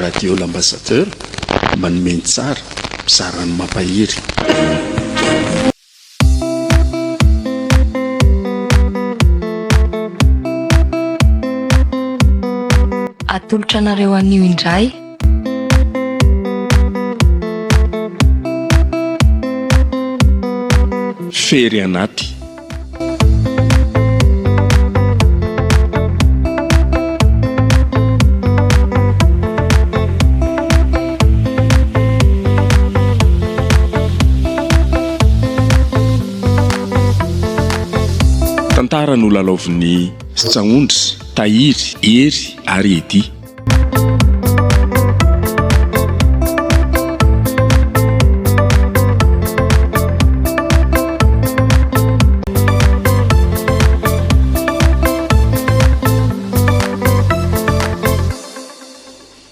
radio l'ambassadeur manomeny tsara mizarany mampahery. Atolotra anareo anio indray. Fery anaty. Tantara no lalaovin'ny Tsaondry, Tahiry, Hery ary Edy.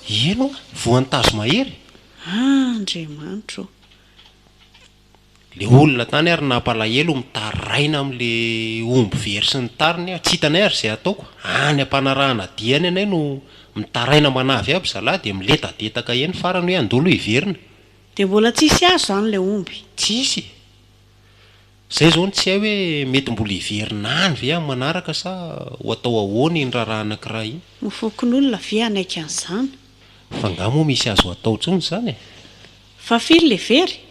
Eno voantazo mahery. Andriamanitro. Le olona tany ary nampalahelo mitaraina amin'le omby very sy ny tariny tsy hitanay ary izay ataoko. Any ampanarahana diany anay no mitaraina manavy aby zalahy dia miletadetaka eny farany hoe andolo hiverina. Dia mbola tsisy azo zany le omby. Tsisy. Zay zao tsy hay hoe mety mbola hiverina any ve amin'ny manaraka sa ho atao ahoana iny raharaha anankiray iny. Mifokon'olona ve anaiky an'izany. Fa nga moa misy azo atao tsony zany e. Fa firy le very?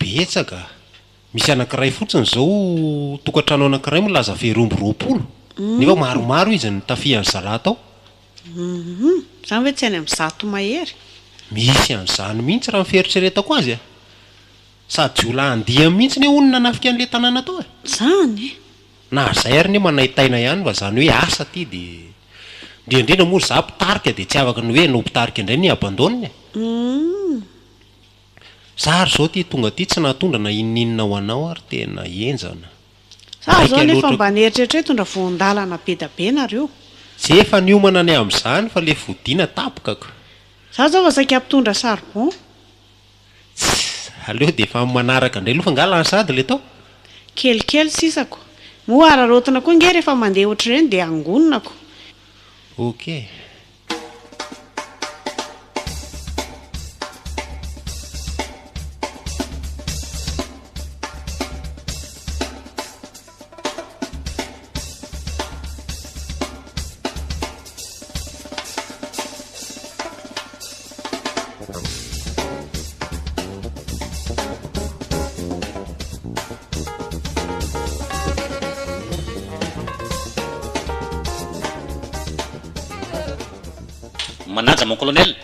Betsaka. Misy anankiray fotsiny zao tokantrano anankiray milaza very omby 20. Nefa maromaro izy ny tafihan'ny zalahy tao. Zany hoe tsy any amin'ny zato mahery. Misy an'izany mihitsy raha miferitrretako azy a. Sady ola andiha mihitsy ny onona nafika an'le tanàna tao e. Zany Na zay ary ne manaitaina ihany fa zany hoe asa ty dia indrindra moa za mpitarika dia tsy afaka ny hoe no mpitarika indray ny abandonne. Zary zao ty tonga ty tsy nahatondra na ininina ho anao ary tena enjana. Sa zao nefa mba nieritreritra tondra voandalana be da be nareo. Tsy efa niomana ny amin'izany fa le fodiana tapokako. Za zao vazaka ampitondra charbon. Aleo dia efa manaraka indray aloha fa ngalana sady le tao. Kelikely sisako. Moa ararotina koa nge rehefa mandeha ohatr'ireny dia angononako. Ok. Manaja mon colonel.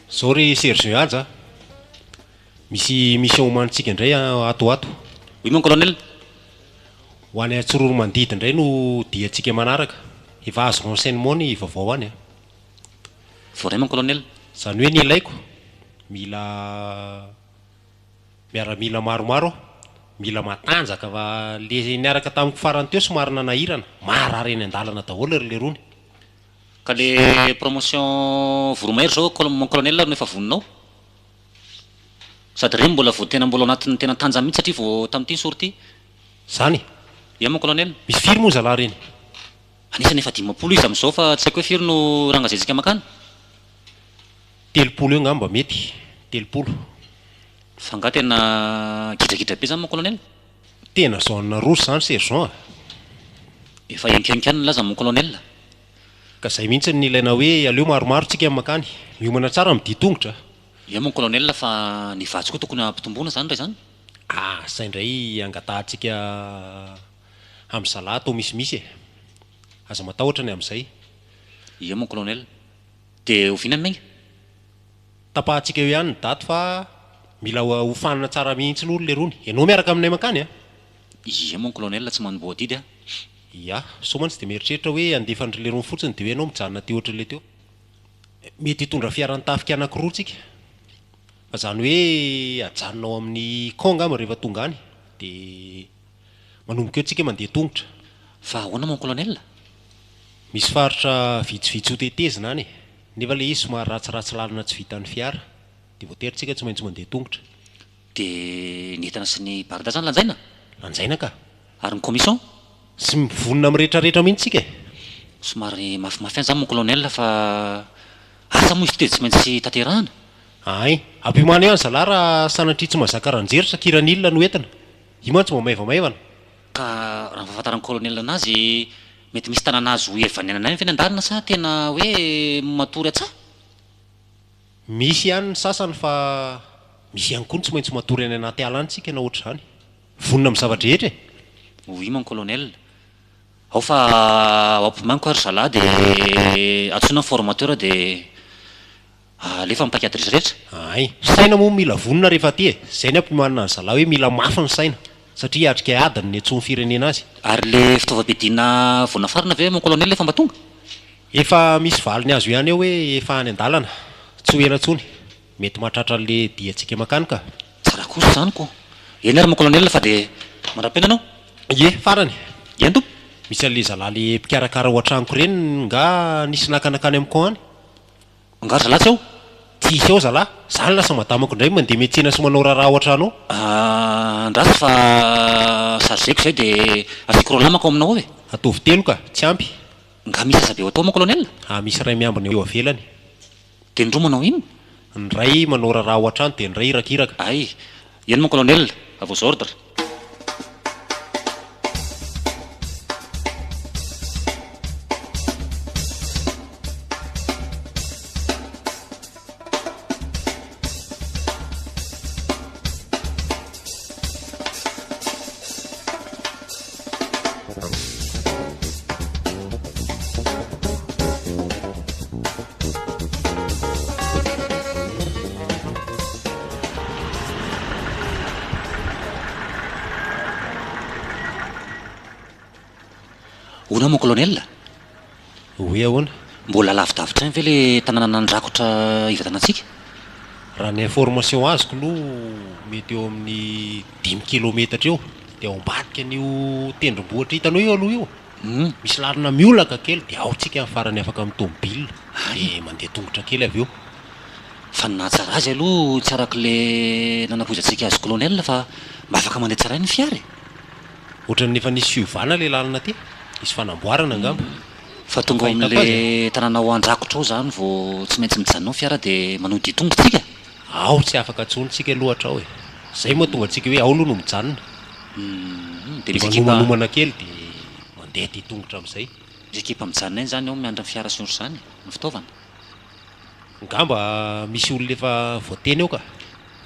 Sorry Serge aja. Misy mission homanitsika indray ato. Oui mon colonel. Ho any Atsororo Mandidy indray no diantsika manaraka. Efa azo renseignement ny vaovao any. Voray mon colonel. Zany hoe ny ilaiko mila miaramila maromaro, mila matanjaka fa le niaraka tamiko farany teo somary nanahirana, marary eny andalana daholo le rony. Ka le promotion voromahery zao mon colonel no efa voninao. Sady reny mbola tena anatin'ny tena tanja mihitsy satria vao tamin'ity sortie. Zany. Ia mon colonel. Misy firy moa zalahy reny? Anisany efa 10 izy amin'izao fa tsy haiko hoe firy no rangazetsika makany. 30 eo ngamba mety. 30. Fa nga tena gidragidra be zany mon colonel. Tena zone rouge zany sergent. Efa enkenkana laza mon colonel. Ka zay mihitsy ny ilaina hoe aleo maromaro tsika makany. Miomana tsara midia tongotra. Ia mon colonel fa ny vatsy koa tokony ampitomboana zany ray zany. Zay indray angatahantsika amin'ny zalahy atao misimisy e. Aza matahotra ny amin'izay. Ia mon colonel. Dia oviana ny maigna. Tapahantsika eo ihany ny daty fa mila hofanana tsara mihitsy n'olo le rony. Ianao miaraka aminay makany a? Ia mon colonel tsy manomboadidy a. Ya, somany tsy dia mieritreritra hoe andefandry le rony fotsiny dia hoe ianao mijanona teo ohatr'ilay teo. Mety hitondra fiarantafika anankiroa tsika. Fa zany hoe ajanonao amin'ny kongama rehefa tonga any dia manomboka eo tsika mandeha tongotra. Fa ahoana mon colonel? Misy faritra vitsivitsy ho tetezina any. Nefa le izy somary ratsiratsy lalina tsy vitan'ny fiara. Dia voatery tsy maintsy mandeha tongotra. Dia ny entana sy ny barda zany lanjaina? Lanjaina ka. Ary ny commission? Sy mivonona amin'ny rehetrarehetra mihitsy tsika e. Somary mafimafy any zany mon colonel fa asa moa izy ty tsy maintsy tanterahana. ay ampimana ihany zalahy raha sanatria tsy mahazaka ranjery sakiran'ilona no entina io mantsy mamaivamaivana Ka raha fahafantaran'ny colonel anazy mety misy tanana azo evany ananay feny an-dalina sa tena hoe matory atsa? misy ihany ny sasany fa misy ihany koa ny tsy maintsy matory any anaty ala antsika na ohatr' izany vonona amin'ny zavatra rehetra e Oui mon colonel. Ao fa ampimako ary zalahy dia antsoina formateur dia alefa mipaikady rehetrarehetra. ay saina moa mila vonona rehefa aty e zay ny ampimanana ny zalahy hoe mila mafy ny saina satria atrika adiny ny antsony firenena azy Ary le fitaovam-piadiana voana farina ve mon colonel efa mba tonga? efa misy valiny azo ihany eo hoe efa any an-dalana tsy ho ela ntsony mety mahatratra an'le diantsika makanika Tsara kosa zany ko. Eny ary mon colonel fa dia mandrapena anao? ye farany Eny tompo. misy an'le zalahy le mpikarakara ao an-tranoko reny nga nisy nakanakany amiko any Angary zalahy tsy ao? tsisy eo zalahy zany lasa madamako indray mandeha miantsena sy manao raharaha ao an-trano ao Andrasy fa sargeko zay dia asiko roa lamako aminao e. ataovy telo ka tsy ampy Nga misy aza be ho atao mon colonel? misy ray miambina eo avelany Dia ny roa manao ino? ny ray manao raharaha ao an-trano dia ny ray irakiraka Ay, eny mon colonel, à vos ordres. Ona mon colonel, hoe ahoana mbola lavidavitra any ve le tanàna nandrakotra ivatanantsika? raha ny information azoko no mety eo amin'ny 5 kilometatra eo dia ao ambadika an'io tendrombohitra hitanao io aloha io misy lalina miolaka kely dia ao tsika amin'ny farany afaka amin'ny tomobile dia mandeha tongotra kely avy eo Fa nahatsara azy aloha tsy araka le nanapoizantsika azy colonel fa mba afaka mandeha tsara ny fiara e. ohatran'ny efa nisy fiovana le lalina ty isy fanamboarana angamba Fa tonga ao Fahitako amin'le tanàna ao andrakotra ao zany vao tsy maintsy mijanona fiara dia manody tongotra tsika. ao tsy afaka atsonontsika lohatra ao e zay moa tonga antsika hoe ao aloha no mijanona Dia dia misy ekipa manomanomana kely dia mandeha ty tongotra amin'izay misy ekipa mijanona eny zany ao miandry ny fiara sy ohatr'izany ny fitaovana. ngamba misy olona efa voateny eo ka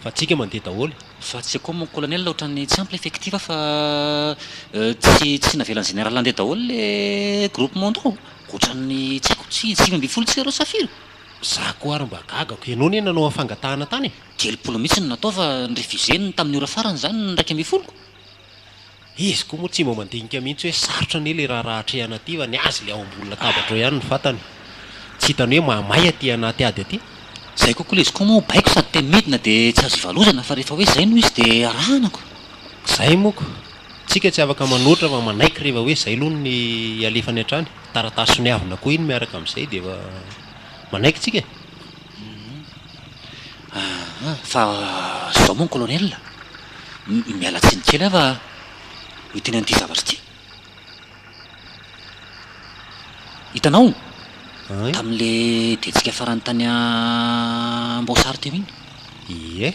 fa tsika mandeha daholo Fa tsy haiko mon colonel ohatran'ny tsy ampy le effectif fa tsy navelan'ny général andeha daholo le groupement andao. Ohatran'ny tsy haiko tsy 5 tsy ero safira. za koa ary mba gagako ianao ny nanao afangatahana tany 10 mihitsy ny natao fa nyrefuseny tamin'ny ora farany zany ny 250. izy koa moa tsy mba mandinika mihitsy hoe sarotra anie le raha atrehana aty fa ny azy le ao ambony latabatra eo ihany ny fatany tsy hitany hoe mahamay aty anaty ady aty Zay kokoa le izy koa moa baiko sady teny midina dia tsy azo ivalozana fa rehefa hoe zay no izy dia arahanako. zay moko tsika tsy afaka manoatra fa manaiky rehefa hoe zay aloha ny alefany hatrany taratasy ny avina koa iny miaraka amin'izay dia efa manaiky tsika Fa zao mon colonel, miala tsiny kely aho fa ho teny an'ity zavatra ity. Hitanao ay tamin'le detsika farany tany Ambaosary teo iny ie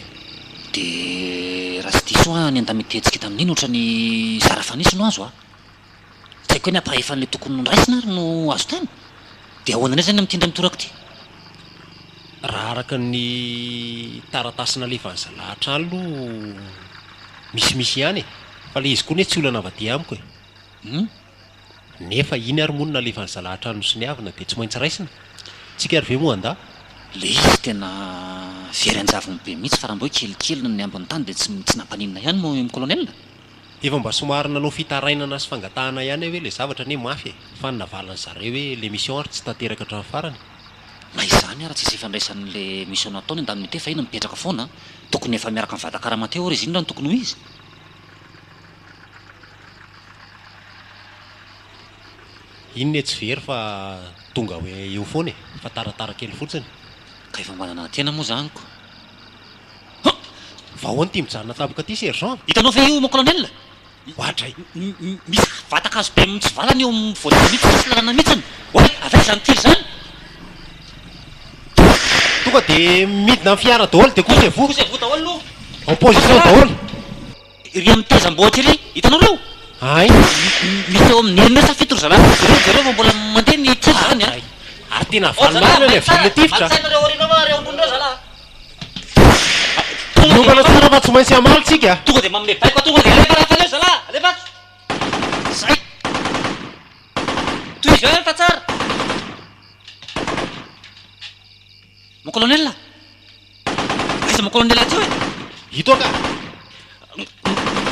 dia raha tsy diso ny andamitetsika tamin'iny ohatran'ny zara fanisy no azo tsy haiko hoe ny ampahefan'le tokony nondraisina ary no azo tany dia ahoana indray zany mitindra mitorako ity. raha araka ny taratasina alefan'ny zalahatra any aloha misimisy ihany e fa le izy koa ny hoe tsy olana avady amiko e nefa iny ary moa no nalefan'ny zalahatra any no sy ny avina dia tsy maintsy raisina tsika ary ve moa anda Le izy tena very anjavony be mihitsy fa raha mbao kelikely ny ambony tany dia tsy nampaninina ihany mo colonel. efa mba somary nanao fitarainana sy fangatahana ihany hoe le zavatra ne mafy e fa ny navalany zareo hoe le mission ary tsy tanteraka hatramin'ny farany Na izany ara tsisy ifandraisan'le mission nataony an-damin'ity fa iny mipetraka foana tokony efa miaraka amin'ny vatan-karamateo ary izy iny raha ny tokony ho izy. iny ne tsy very fa tonga hoe eo foana e fa taratara kely fotsiny Ka efa manana tena moa zany ko. vahoany ty mijanona taboka ty sergent Hitanao ve io mon colonel? ohatray Misy vatakazo be mitsivalana eo voalohany mihitsy misy lalana mihitsiny. Oe, avy zany tiry zany. tonga dia midina amin'ny fiara daholo dia kosa vo kosa vo daholo no en position daholo ry amin'ny tezam-bohatra iry hitanao reo ay misy eo amin'ny herin'ny safito ry zalahy zareo fa mbola mandeha ny tia zany a ary tena valymarina ny avily tifitra nareo arina reo ambonireo zalahy miongana tsara fa tsy maintsy hamalitsika tonga dia mamile baiko tonga dia alefa raha faleo zalahy alefa zay toy izy eo fa tsara mon colonel aiza mon colonel ty hoe hito ka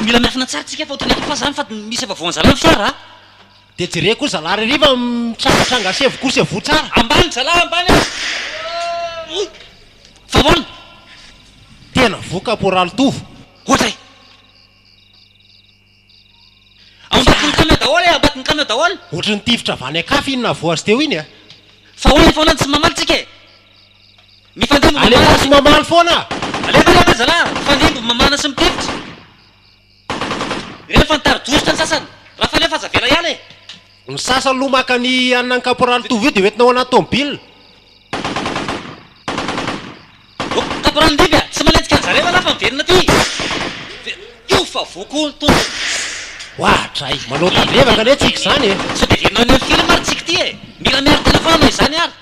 mila miafina tsara tsika fa otrany fa zany fa misy avavoany zalahy ny fiara dia jereko zalahy reriva mitrangatranga sevo kosa vo tsara ambany zalahy ambany fa voana tena vo kaporaly tovo ohatray ambatiny kameo daholo e ambatiny kameo daholo ohatry ny tifitra avany akafy inona vo azy teo iny a fa hoany foana tsy mamaly tsika e mifandimbo alefa sy mamaly foana alefa zalahy mifandimbo mamana sy mitifitra rehefa nitarodositra ny sasany raha fa lefa zavela ihany e ny sasany lo maka ny anany kaporaly tovo io dia hoentinao anaty tomobile kaporaly ndivy a tsy manenjika ny zareo alafa miverina ty io fa voko tombo ohatray manao tadrevaka ane tsika zany e so dia verinao ny film ary tsika ty e mila miaro telefona izany ary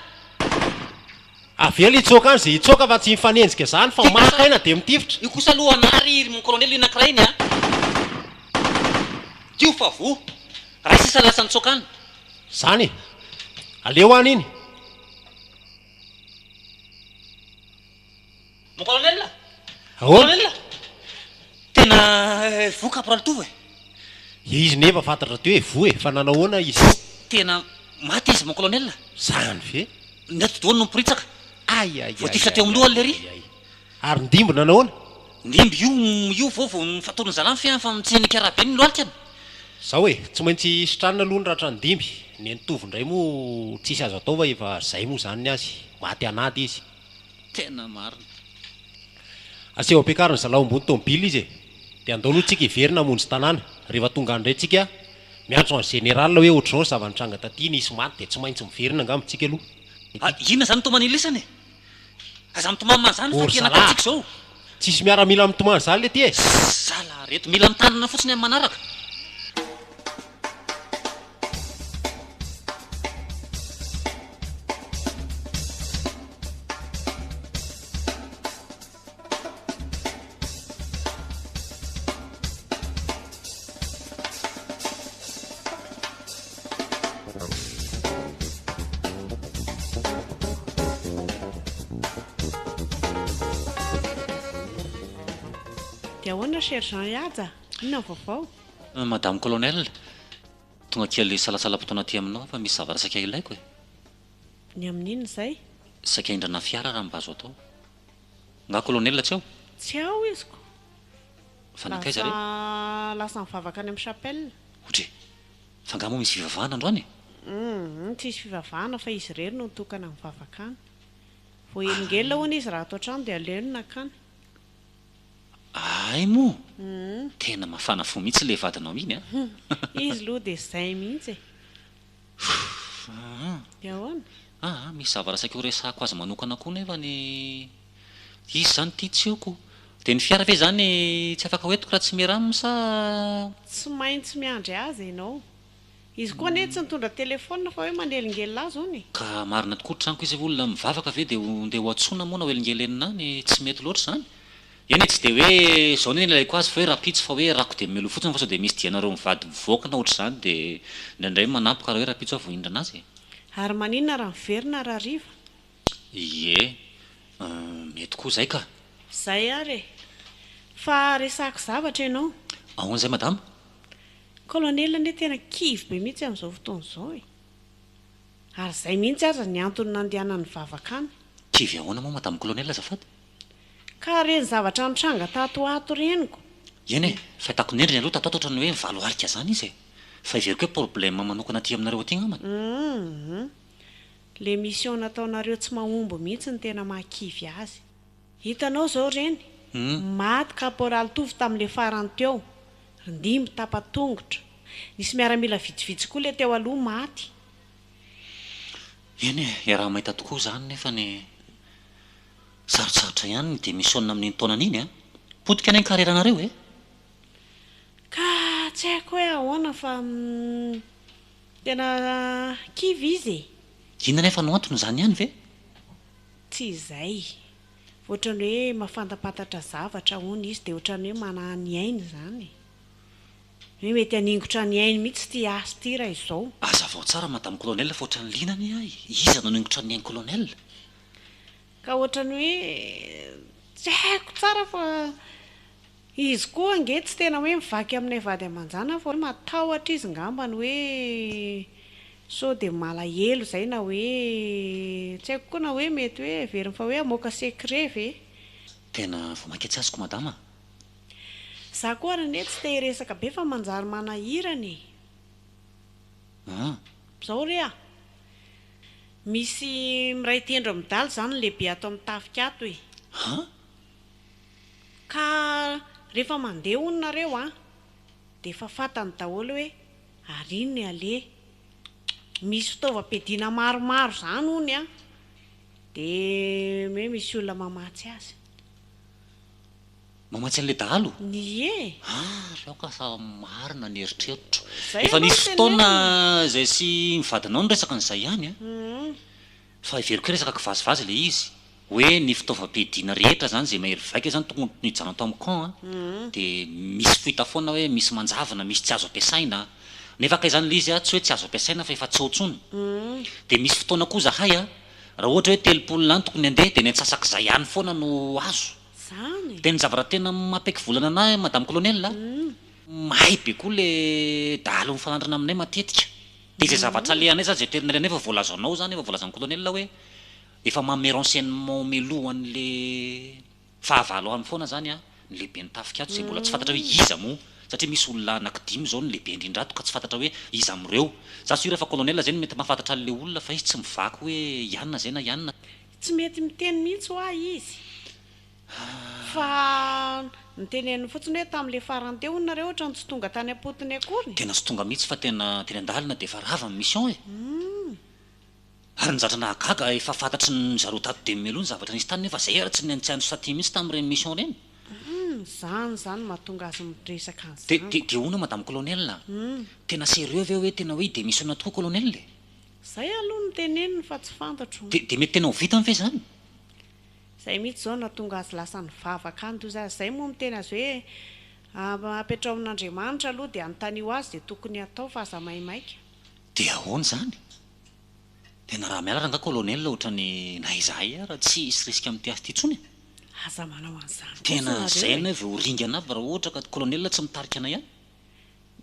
avela hitsoka any zay hitsoka fa tsy mifanenjika zany fa maka aina dia mitifitra io kosa aloha anary mon colonel io nakiray iny a io fa vo raha sisa lasa nitsoka any zany e aleo any iny mon colonel ahoana colonel tena vo kaporaly tovo e izy nefa fantatra teo hoe vo e fa nanao ahoana izy tena maty izy mon colonel zany ve natodohany no mipiritsaka ay voatifitra teo amin'ny lohany le ry ary ndimbo nanao ahoana ndimby io vo fatorony zalahy fiana fa mitsenika raha be ny loalikany zao hoe tsy maintsy sitranina aloha ny ratra ny dimby ny nitovy indray moa tsisy azo atao fa efa zay moa zany ny azy maty anady izy tena marina aseho ampiakariny zalahy ambony tomobily izy e dia andao aloha tsika hiverina hamonjy tanàna rehefa tonga andray tsika miantso any général hoe ohatr'izao zavanitranga taty nisy maty dia tsy maintsy miverina angamitsika aloha inona zany tomanilisany e aza mitomany zany fa Ory tena zalahy. katsika zao tsisy miaramila mitomany zany le ty e zala reto mila mitandrina fotsiny amin'ny manaraka dia ahoana sergent iaja inona vaovao madame colonel tonga kely salasalam-potoana aty aminao fa misy zavatra saika ilaiko e ny amin'inona izay saika indrana fiara raha mba azo atao nga colonel tsy ao tsy ao iziko fa nakay zareo lasa mivavaka any amin'ny chapelle otre fa nga moa misy fivavahana androany tsisy fivavahana fa izy rery no nitokana mivavaka any vo elingelona hoana izy raha atao trano dia aleonona akany ay moa tena mafana fo mihitsy le vadinao iny a izy loha dia zay mihitsy dia ahoana misy zavatra saika ho resahako azy manokana koa nefa ny izy zany tia tseoko dia ny fiara ve zany tsy afaka hoentiko raha tsy miaramo sa tsy maintsy miandry azy ianao izy koa ne tsy nitondra telefona fa hoe manelingelina azy hony ka marina tokoa tranoko izy olona mivavaka ve dia ndeha ho antsoina moa na ho elingelenina any tsy mety loatra zany eny tsy dia hoe zao ny ilaiko azy fa hoe rapitso fa hoe rako dia melo fotsiny fa sao dia misy dianareo mivady mivoaka na ohatr' izany dia indraindray manampoka raha hoe rapitso aho vohindra anazy ary maninona raha miverina raha riva ie mety koa zay ka zay ary e fa resahako zavatra ianao ahoana zay madama colonel ne tena kivy be mihitsy amin'izao fotoana izao e ary zay mihitsy aza ny antony nandehanany vavaka any kivy ahoana moa madame colonel azafady ka reny zavatra nitranga tatoato reniko eny e fa hitako ny endriny aloha tato ato ohatrany hoe mivalo arika zany izy e fa iveriko hoe problème manokana aty aminareo aty ngamana le mission nataonareo tsy mahombo mihitsy ny tena mahakivy azy hitanao zao reny maty kaporaly tovy tamin'le farany teo rindimby tapatongotra nisy miaramila vitsivitsy koa le teo aloha maty eny e raha mahita tokoa zany nefa ny Sarotsarotra ihany ny démission amin'iny taonana iny a. Potika any karieranareo e. Ka tsy haiko hoe ahoana fa tena kivy izy e. Inona nefa no antony izany ihany ve? Tsy izay. Ohatrany hoe mafantapantatra zavatra hono izy dia ohatrany hoe manahany ainy izany. Hoe mety haningotra ny ainy mihitsy ty asa ty raha izao. Aza vao tsara madame colonel fa ohatrany linany ahy. Iza no ningotra ny ainy colonel? Ka ohatrany hoe tsy haiko tsara fa izy koa ange tsy tena hoe mivaky aminay vady aman-jana fa hoe matahotra izy ngambany hoe sao dia malahelo izay na hoe tsy haiko koa na hoe mety hoe veriny fa hoe hamoaka secret ve. Tena vao manketsy azoko madama. Za koa rane tsy te hiresaka be fa manjary manahirana e. Zao re a. Misy miray tendro midalo zany lehibe ato amin'ny tafikato e. Ka rehefa mandeha ononareo a dia efa fantany daholo hoe ariny ale. Misy fitaovam-piadiana maromaro zany hony a. Dia hoe misy olona mamatsy azy. Mamatsy an'ilay dahalo? Ie. Reo ka sa marina ny eritreritro. Zay Efa nisy aloha fotoana izay sy mivadinao no resaka an'izay ihany a. Fa iveriko hoe resaka kivazivazy ilay izy. Hoe ny fitaovam-piadiana rehetra zany izay mahery vaika zany tokony hijanona tao amin'ny camp a. Dia misy foita foana hoe misy manjavana, misy tsy azo ampiasaina. Nefa ka izany ilay izy a tsy hoe tsy azo ampiasaina fa efa tsaotsony. Dia misy fotoana koa zahay a raha ohatra hoe telopolo any tokony handeha dia ny antsasak'izay ihany foana no azo. Zany. Dia ny zavatra tena mampaiky volana anahy madame colonel a. Mahay be koa le dahalo mifanandrina aminay matetika. Dia izay zavatra alehanay zany izay toerana alehanay efa voalazanao zany efa voalazan'ny colonel hoe efa manome renseignement meloa an'le fahavaloany foana zany a ny lehibe ny tafikato izay mbola tsy fantatra hoe iza moa. Satria misy olona anankidimy zao ny lehibe indrindra ato ka tsy fantatra hoe iza amin'ireo. Za sy rehefa colonel zany mety mahafantatra an'ilay olona fa izy tsy mivaky hoe ianona zay na ianona. Tsy mety miteny mihitsy ho ahy izy. Fa niteneniny fotsiny hoe tamin'ilay farany teo onareo ohatrany tsy tonga tany am-potony akory. Tena tsy tonga mihitsy fa tena teny an-dalina dia efa rava ny mission e. Ary ny zatra nahagaga efa fantatry ny zareo tato de melo ny zavatra nisy tany nefa izay ara tsy niantsihany saty mihitsy tamin'ireny mission reny. Zany mahatonga azy miresaka an'izany. Dia hono madame colonel tena sérieux ve hoe tena hoe démissionna tokoa colonel e? Zay aloha ny teneniny fa tsy fantatro. Dia mety tena ho vitany ve zany? Zay mihitsy zao nahatonga azy lasa nivavaka any toy izay. Zay moa miteny azy hoe apetrao amin'Andriamanitra aloha dia anontany ho azy dia tokony atao fa aza maimaika. Dia ahoana zany? Tena raha miala ranga colonel ohatrany na izahay raha tsy hisy risika amin'ity asa ity intsony. Aza manao an'izany. Tena zay na vao ringana avy raha ohatra ka colonel tsy mitarika anay ihany.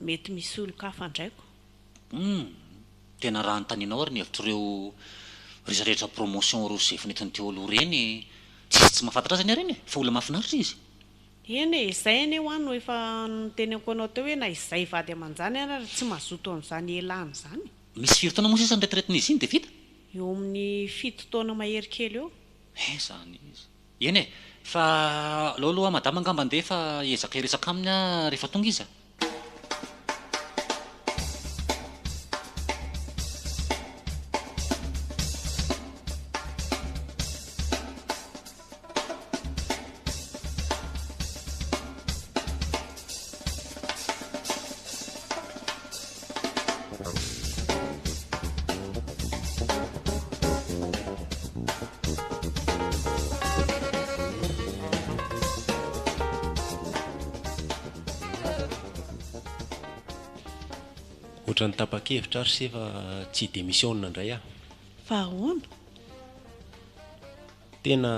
Mety misy olon-kafa ndraiko. Tena raha antaninao ary ny hevitr'ireo rehetrarehetra promotion ro izay efa netiny teo aloha reny tsy mahafantatra azy any reny e, fa olona mahafinaritra izy. Eny e, izay anie ho any no efa niteneko anao teo hoe na izay vady aman-jany ary tsy mazoto amin'izany elany izany. Misy firy taona moa sisa ny retraiten'izy iny dia vita? Eo amin'ny 7 taona mahery kely eo. Zany izy. Eny e, fa aleo aloha madama angamba andeha fa hiezaka hiresaka aminy rehefa tonga izy. Ohatrany tapa-kevitra ary sy efa tsy démissionna indray aho. Fa ahoana? Tena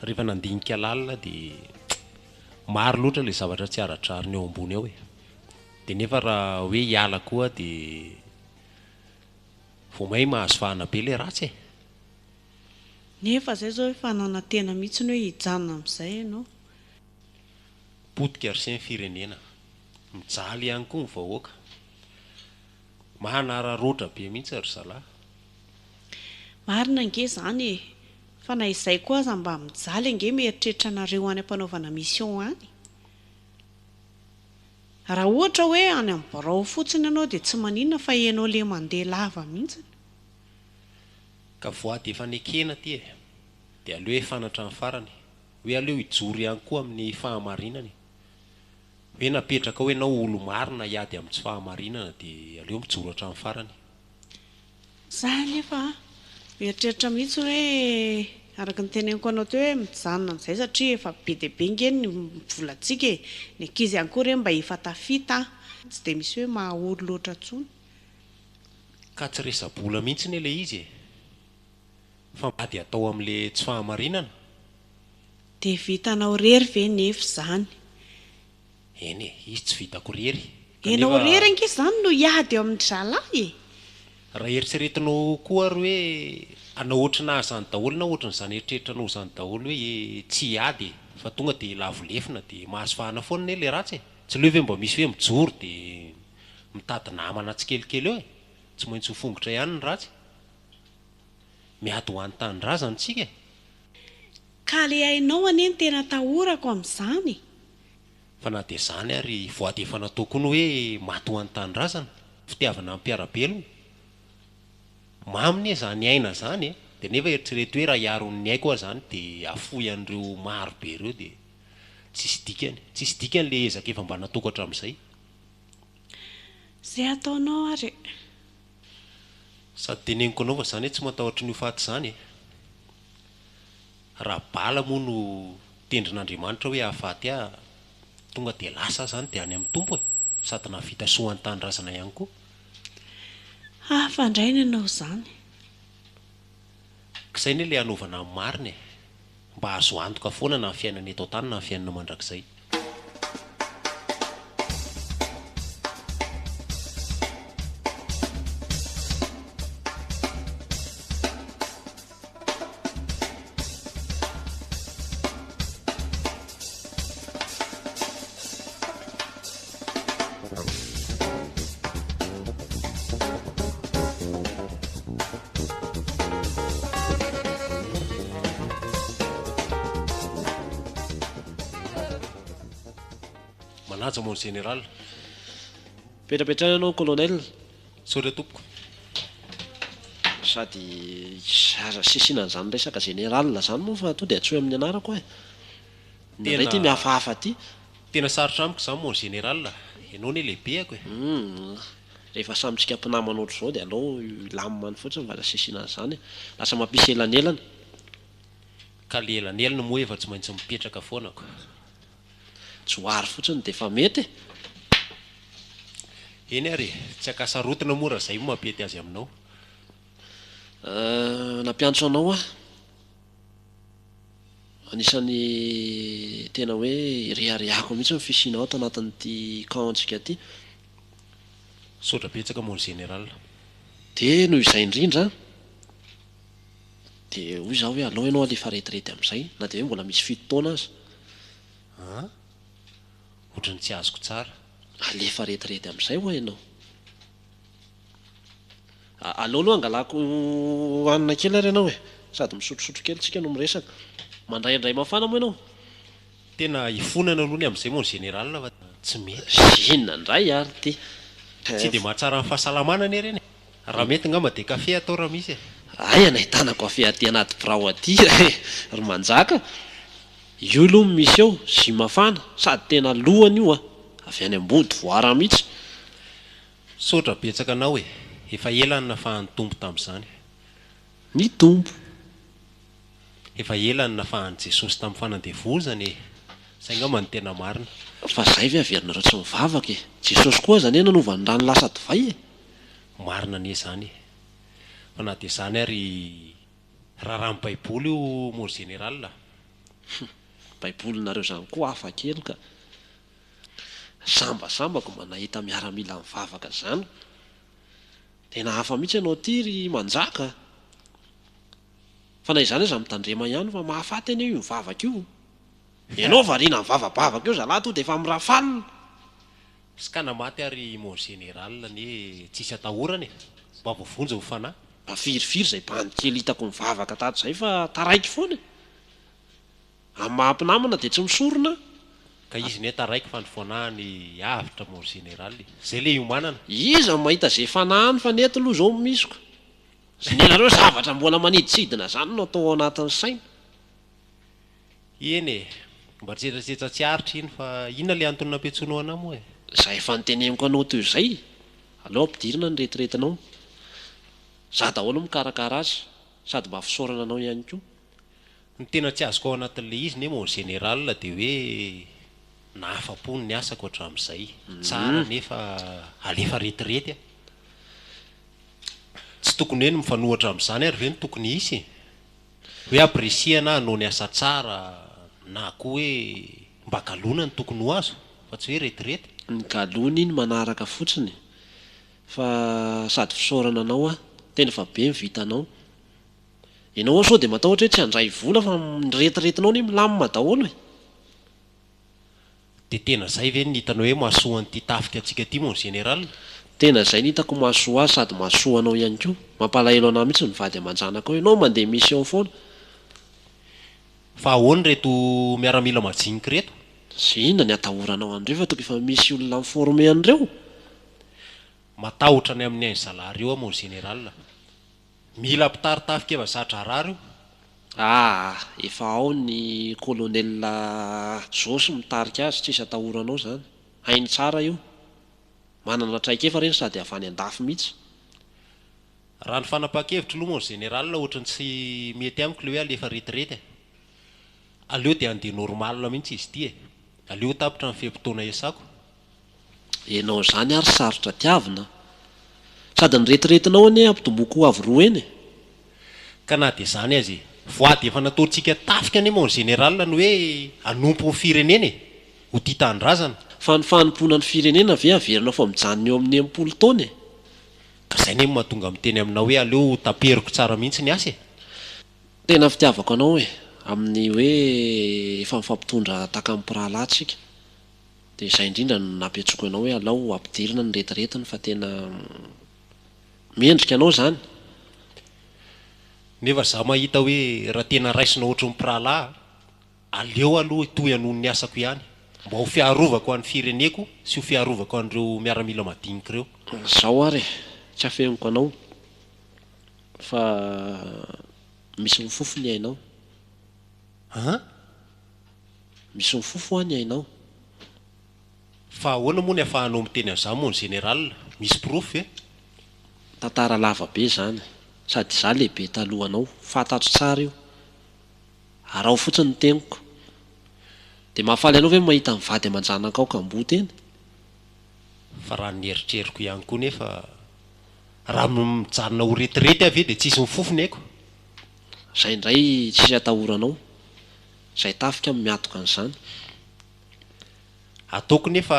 rehefa nandinika lalina dia maro loatra ilay zavatra tsy aradrariny eo ambony eo e. Dia nefa raha hoe hiala koa dia vao may mahazo fahana be ilay ratsy e. Nefa zay zao efa nanantena mihitsy ny hoe hijanona amin'izay ianao. Potika ary sy ny firenena. Mijaly ihany koa ny vahoaka. Mahanararoatra be mihitsy ry zalahy. Marina ange zany e. Fa na izay koa aza mba mijaly ange mieritreritra anareo any am-panaovana mission any. Raha ohatra hoe any amin'ny birao fotsiny ianao dia tsy maninona fa ianao le mandeha lava mihitsy. Ka voady efa nekena ty e. dia aleo hoe fanatra amin'ny farany hoe aleo hijoro ihany koa amin'ny fahamarinany hoe napetraka hoe nao olo marina hiady amin'ny tsy fahamarinana dia aleo mijoro hatramin'ny farany. Zah nefa mieritreritra mihitsy hoe araka ny teneniko anao teo hoe mijanona amin'izay satria efa be dia be ngeny ny volantsika ny ankizy ihany koa ireny mba efa tafita tsy dia misy hoe mahaolo loatra intsony. Ka tsy resa-bola mihitsy ny ilay izy fa ady atao amin'ilay tsy fahamarinana. Dia vitanao rery ve nefa izany? Eny e, izy tsy vitako rery. Enao rery ankizy izany no hiady eo amin'ny zalahy. Raha eritreretinao koa ary hoe anao ohatrana izany daholo na ohatran'izany eritreritranao izany daholo hoe tsy hiady fa tonga dia lavolefina dia mahazo fahana foana ne ilay ratsy. Tsy leo ve mba misy hoe mijoro dia mitady namana tsikelikely eo e. Tsy maintsy ho fongotra ihany ny ratsy. Miady ho an-tany razana tsika. Ka le hainao anie ny tena tahorako amin'izany. Fa na dia izany ary voady efa natao koa ny hoe maty ho an-tany razana fitiavana amin'ny mpiara-belona. Maminy izany aina izany dia nefa eritrereto hoe raha hiaro ny aiko aho izany dia afoy an'ireo maro be ireo dia tsisy dikany ilay ezaka efa mba natoko hatramin'izay. Izay ataonao ary. Sady teneniko anao fa izany hoe tsy matahotra ny ho faty izany. Raha bala moa no tendrin'Andriamanitra hoe hahafaty aho tonga dia lasa izany dia any amin'ny tompo e. Sady navita soa an-tany razana ihany koa. Fandraina ianao izany. Izay ny ilay hanaovana amin'ny marina e. Mba azo antoka foana na ny fiainana eto an-tany na ny fiainana mandrakizay. Manaja mon général. Petrapetrana ianao colonel. Saotra tompoko. Sady zaza sisinan'izany resaka général izany moa fa tonga dia atsoy amin'ny anarako e. Ny ray ty mihafahafa ty. Tena sarotra amiko izany mon général. Ianao ne lehibeako e. Rehefa samitsika mpinamana ohatr'izao dia aleo lamimany fotsiny fa sisinan'izany e. Lasa mampisy elanelana. Ka le elanelana moa efa tsy maintsy mipetraka foanako. Tsy ho ary fotsiny dia efa mety e. Eny ary tsy akasarotina moa raha izay mampety azy aminao. Nampiantso anao a. Anisan'ny tena hoe riariako mihitsy ny fisinao ato anatin'ity camp-ntsika ty. Saotra betsaka mon général. Dia noho izay indrindra dia hoy izaho hoe aleo ianao alefa retirety amin'izay na dia hoe mbola misy 7 taona azy. Ohatrany tsy azoko tsara. Alefa retirety amin'izay ho ianao. Aleo aloha angalako hanina kely ary ianao e. Sady misotrosotro kely tsika no miresaka. Mandraindray mafana moa ianao. Tena hifonana aloha ny amin'izay mon général fa tsy mety. Inona indray ary ty. Tsy dia mahatsara ny fahasalamana ne reny. Raha mety ngamba dia kafe atao raha misy e. Ay anahitanako afe aty anaty birao aty ry manjaka. Io aloha misy eo zy mafana sady tena lohany io a. Avy any ambody voara mihitsy. Saotra betsaka anao e. Efa ela ny nafahan'ny tompo tamin'izany. Ny tompo. Efa ela ny nafahan'i Jesosy tamin'ny fanandevozany e. Izay ngamba ny tena marina. Fa izay ve averinareo tsy mivavaka e. Jesosy koa zany nanovany rano lasa divay e. Marina anie izany e. Fa na dia izany ary raha amin'ny baiboly io mon général. Baibolinareo izany koa hafa kely ka. Sambasambako manahita miaramila mivavaka izany. Tena hafa mihitsy ianao ty ry manjaka. Fa na izany aza mitandrema ihany fa mahafaty anio io mivavaka io. Ianao variana mivavabavaka io zalahy to dia efa mirafalina. Sy ka namaty ary mon général ne tsisy atahorana e. Mba voavonjy ho fanahy. Mba firifiry izay bany kely hitako mivavaka tato izay fa taraiky foana e. Amin'ny mahampinamana dia tsy misorona. Ka izy ne taraiky fa ny foanahany avitra mon général. Izay le iomanana. Iza mahita izay fanahany fa neto aloha izao misiko. Sy nenareo zavatra mbola maniditsidina izany no atao anatin'ny saina. eny e mba tsetratsetra tsy aritra iny fa inona le antony nampiantsoanao anao moa e Zay efa niteneniko anao toy izay. Aleo ampidirina ny retiretinao. Za daholo mikarakara azy sady mba fisaorana anao ihany koa. ny tena tsy azoko ao anatin'ilay izy ne mon général dia hoe nahafa-pony ny asako hatramin'izay tsara nefa alefa retirety a tsy tokony hoe ny mifanohatra amin'izany ary ve ny tokony isy hoe appréciena anao ny asa tsara na koa hoe mba galona ny tokony ho azo fa tsy hoe retirety Ny galona iny manaraka fotsiny fa sady fisaorana anao a tena fa be mivitanao. Ianao sao dia matahotra hoe tsy handray vola fa retiretinao ny milamina daholo e. dia tena izay ve ny hitanao hoe mahasoa an'ity tafika antsika aty mon général Tena izay ny hitako mahasoa azy sady mahasoa anao ihany koa. Mampalahelo anahy mihitsy mivady aman-janaka ao ianao mandeha mission foana. fa ahoany reto miaramila majinika reto Sy inona ny atahoranao an'ireo fa toka efa misy olona miforme an'ireo. matahotra ny amin'ny hainy zalary eo a mon général mila mpitaritafika efa zatra rary io Efa ao ny colonel Josy mitarika azy tsisy atahoranao zany. Hainy tsara io. Manana traika efa reny sady avy any an-dafy mihitsy. raha ny fanapahan-kevitra aloha mon général ohatrany tsy mety amiko le hoe alefa retirety e aleo dia andeha normal mihitsy izy ity e aleo tapitra ny fehim-potoana iasako Enao zany ary sarotra tiavina. Sady ny retiretinao anie ampitomboako avy roa eny. ka na dia zany azy voady efa nataontsika tafika ane mon général ny hoe anompo ny firenena e ho tia tanindrazana Fa ny fanompoana ny firenena ve averinao fa mijanona eo amin'ny 80 taona e. ka izay ne mahatonga miteny aminao hoe aleo taperiko tsara mihitsy ny asa e Tena fitiavako anao e amin'ny hoe efa mifampitondra takany pirahalatsika. Dia izay indrindra no nampiantsoko anao hoe alao ampidirina ny retiretiny fa tena mendrika anao zany. nefa za mahita hoe raha tena raisina ohatry ny pirahalahy aleo aloha toy anoho ny asako ihany mba ho fiarovako an'ny fireneko sy ho fiarovako an'ireo miaramila madinika ireo Zao ary tsy afeniko anao fa misy mifofo ny ainao. Misy mifofo ny ainao. fa ahoana moa ny ahafahanao miteny an'izany mon général misy proof e Tantara lava be zany sady za lehibe talohanao fantatro tsara io. Arao fotsiny ny teniko. Dia mahafaly anao ve mahita mivady aman-janaka ao ka mboty eny. fa raha ny eritreriko ihany koa nefa raha mijanona ho retirety avy dia tsisy mifofony aiko Zay indray tsisy atahoranao. Zay tafika miatoka an'izany. ataoko nefa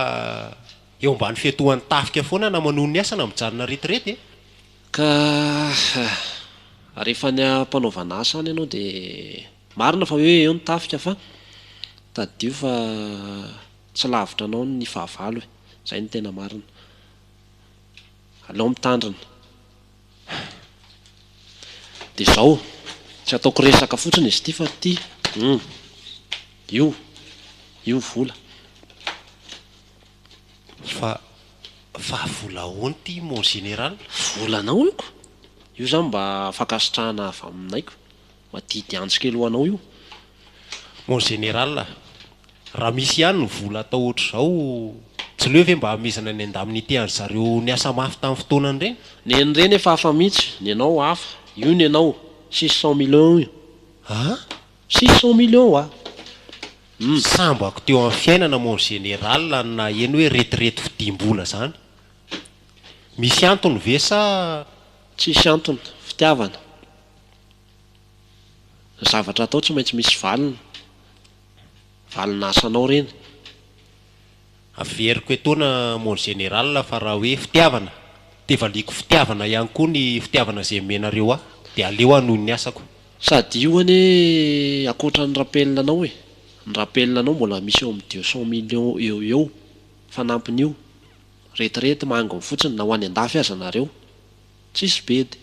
eo ambany fihatohan'ny tafika foana na manohy ny asana mijanona retirety e Ka rehefa ny ampanaovana asa any ianao dia marina fa hoe eo ny tafika fa tadio fa tsy lavitra anao ny fahavalo e. Zay ny tena marina. Aleo mitandrina. Dia izao tsy ataoko resaka fotsiny izy ity fa ity io vola. fa vola ahoany ity mon général Volanao io ko. Io zany mba afaka sitrahana avy aminaiko. Madidy antsika elohanao io. mon général raha misy ihany ny vola atao ohatra izao tsy leo ve mba hamezana ny andamin'ity any zareo ny asa mafy tamin'ny fotoanany ireny Ny en'ireny efa hafa mihitsy. Ny anao hafa. Io ny anao 600 millions io. 600 millions sambako teo amin'ny fiainana mon général na eny hoe retirety fidim-bola zany misy antony ve sa Tsisy antony. Fitiavana. Zavatra atao tsy maintsy misy valiny. Valina asanao reny. averiko etoana mon général fa raha hoe fitiavana dia valiko fitiavana ihany koa ny fitiavana izay menareo aho dia aleo anohy ny asako Sady io anie akoatra ny rappel anao e. Ny rappel anao mbola misy eo amin'ny 200 millions eo fa nampin'io. Retirety mangony fotsiny na ho any an-dafy aza nareo. Tsisy bedy.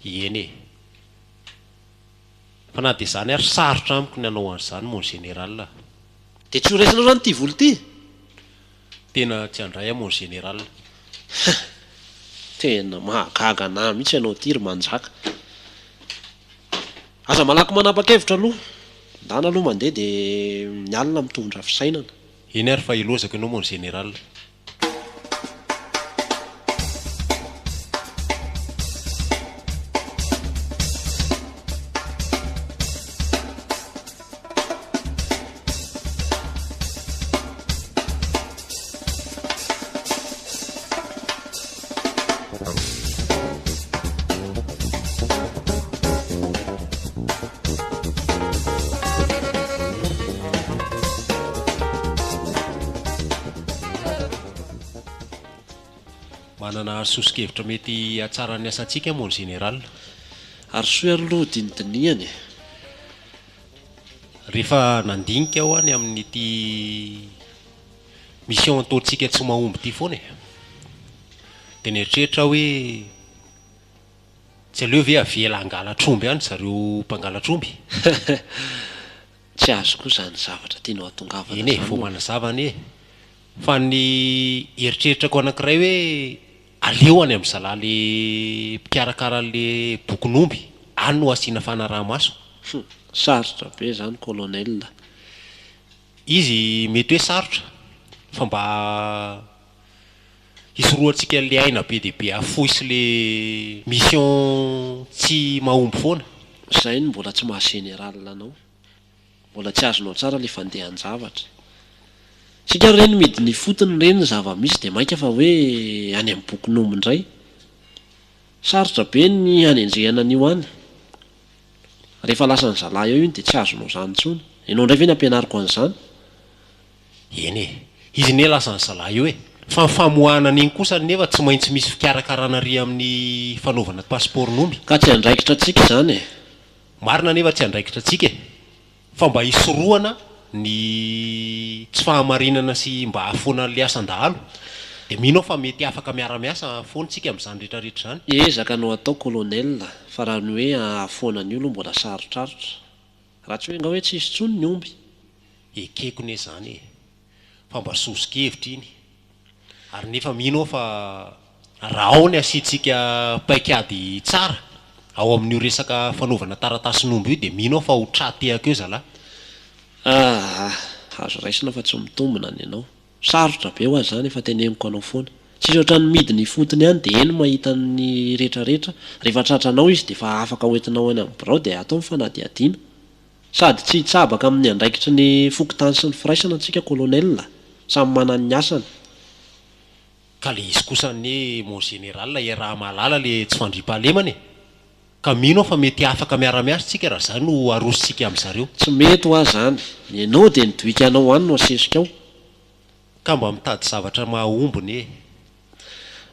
eny e fa na dia zany ary sarotra amiko ny anao an'izany mon général Dia tsy ho raisinao zany ity vola ity. tena tsy handray a mon général Tena mahagaga anahy mihitsy ianao ity ry manjaka. Aza malaky manapa-kevitra aloha. ndana aloha mandeha dia ny alina mitondra fisainana. eny ary fa ilozako ianao mon général. manana sosokevitra mety atsara ny asantsika mon général. Ary soa ary loha dinidinihany. Rehefa nandinika aho any amin'ity mission ataontsika tsy mahomby ity foana e, dia nieritreritra hoe tsy aleo ve avela angalatromby any zareo mpangalatromby. Tsy azo koa zany zavatra tianao atongavana. Eny e, vao manazavany e. Fa ny eritreritrako anankiray hoe aleo any amin'ny zalahy mpikarakara le bokon'omby any no asiana fanaraha-maso. Sarotra be zany colonel. Izy mety hoe sarotra fa mba hisoroantsika le aina be dia be afoisy le mission tsy mahomby foana. Zay no mbola tsy maha-général anao, mbola tsy azonao tsara le fandehan-javatra. Sika reny midy ny fotony reny zava-misy dia mainka fa hoe any amin'ny bokon'omby indray. Sarotra be ny hanendrehana an'io any. Rehefa lasa ny zalahy eo iny dia tsy azonao zany intsony. Ianao indray ve ny ampianariko an'izany? Eny e, izy ne lasa ny zalahy eo e. Fa ny famoahana an'iny kosa nefa tsy maintsy misy fikarakarana ry amin'ny fanaovana pasipaorin'omby. Ka tsy andraikitra antsika zany e. Marina nefa tsy andraikitra antsika e, fa mba hisoroana ny tsy fahamarinana sy mba ahafoana le asan-dahalo. Dia mino aho fa mety afaka miara-miasa foantsika amin'izany rehetrarehetra zany. Ezaka no atao colonel, fa raha ny hoe ahafoana ny olo mbola sarotrarotra. Raha tsy hoe nga hoe tsisy tsony ny omby. Ekeko ne zany e, fa mba sosokevitra iny. Ary nefa mino aho fa raha ao ny asiantsika paikady tsara ao amin'io resaka fanaovana taratasin'omby io dia mino aho fa ho tratehako eo zalahy. Azo raisina fa tsy mitombona ny ianao. Sarotra be ho azy zany efa teneniko anao foana. Tsisy ohatran'ny midy ny fotony any dia eny mahita ny rehetrarehetra. Rehefa tratranao izy dia efa afaka hoentinao any amin'ny birao dia atao mifanadihadiana. Sady tsy hitsabaka amin'ny andraikitry ny fokotany sy ny firaisana antsika colonel. Samy manana ny asany. Ka le izy kosa ny mon général raha malala le tsy fandriam-pahalemana e. Ka mino fa mety afaka miara-miasa tsika raha zany no arositsika amin'zareo. Tsy mety ho azy zany. Ianao dia nidoika anao any no asesika ao. Ka mba mitady zavatra mahaombony e.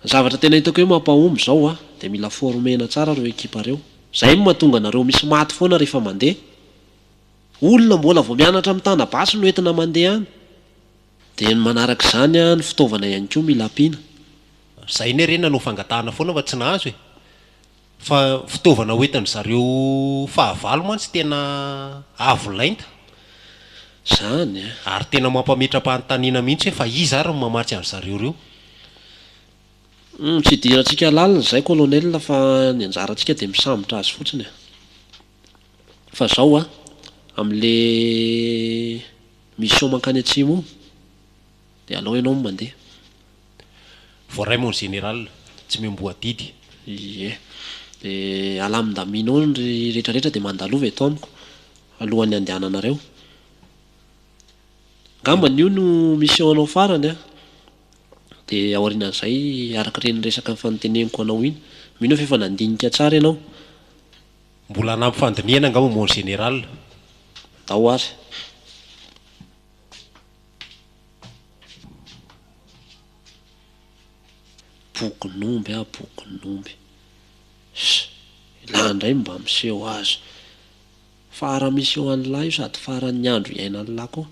Zavatra tena hitako hoe mampahomby zao dia mila formena tsara reo ekipa reo. Zay no mahatonga anareo misy maty foana rehefa mandeha. Olona mbola vao mianatra amin'ny tanabasy no entina mandeha any. Dia ny manaraka izany ny fitaovana ihany koa mila ampiana. Zay ne rena no fangatahana foana fa tsy nahazo e. Fa fitaovana hoentin zareo fahavalo mantsy tena avo lainta. Zany ary tena mampametram-panontaniana mihitsy hoe fa iza ary no mamatsy an'zareo reo. Tsy hidirantsika lalina zay colonel fa ny anjarantsika dia misambotra azy fotsiny. Fa zao amin'le mission mankany atsimo dia alao ianao mandeha. Voaray mon général, tsy miamboadidy. Ie. Dia alamin-daminao ny rehetrarehetra dia mandalova eto amiko alohan'ny andehananareo. Ngambany io no mission anao farany dia aorian'izay araka ireny resaka fanoteneniko anao iny. Mino fa efa nandinika tsara ianao. Mbola hanampy fandiniana angamba mon général. Dao ary. Bokon'omby bokon'omby. Ilahy indray mba miseho azy. Fara misy eo an'lahy io sady faran'ny andro iainan'ny lahy koa.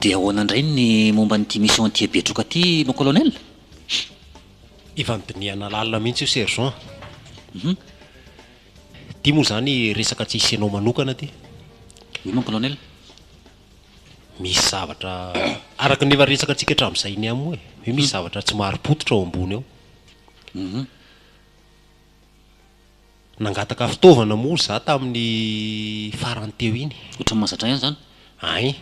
dia ahoana indray ny momba n'ity mission ty betroka ty mon colonel? Efa nidiniana lalina mihitsy io sergent. Ty moa zany resaka tsy hisy anao manokana ty. Oui mon colonel. Misy zavatra araka nefa resaka antsika hatramin'izay ny amo hoe misy zavatra tsy mari-pototra ao ambony ao. Nangataka fitaovana moa za tamin'ny farany teo iny. Ohatran'ny mahazatra ihany zany? Ay.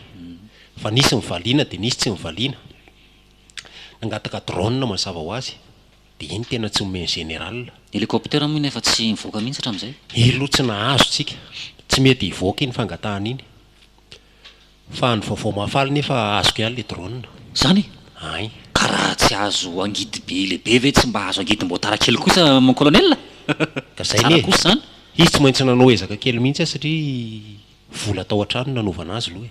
Fa nisy mivaliana dia nisy tsy mivaliana. Nangataka drone mazava ho azy. Dia iny tena tsy omeny général. Hélicoptère moa nefa tsy mivoaka mihitsy hatramin'izay. Ilo tsy nahazo tsika. Tsy mety hivoaka iny fangatahana iny. Fa ny vaovao mahafaly nefa azoko ihany le drone. Zany? Ay. Karaha tsy azo angidy be lehibe ve tsy mba azo angidy mbotara kely kosa mon colonel? Ka zay Tsara ne. kosa zany. Izy tsy maintsy nanao ezaka kely mihitsy satria vola tao an-trano nanaovana azy loha.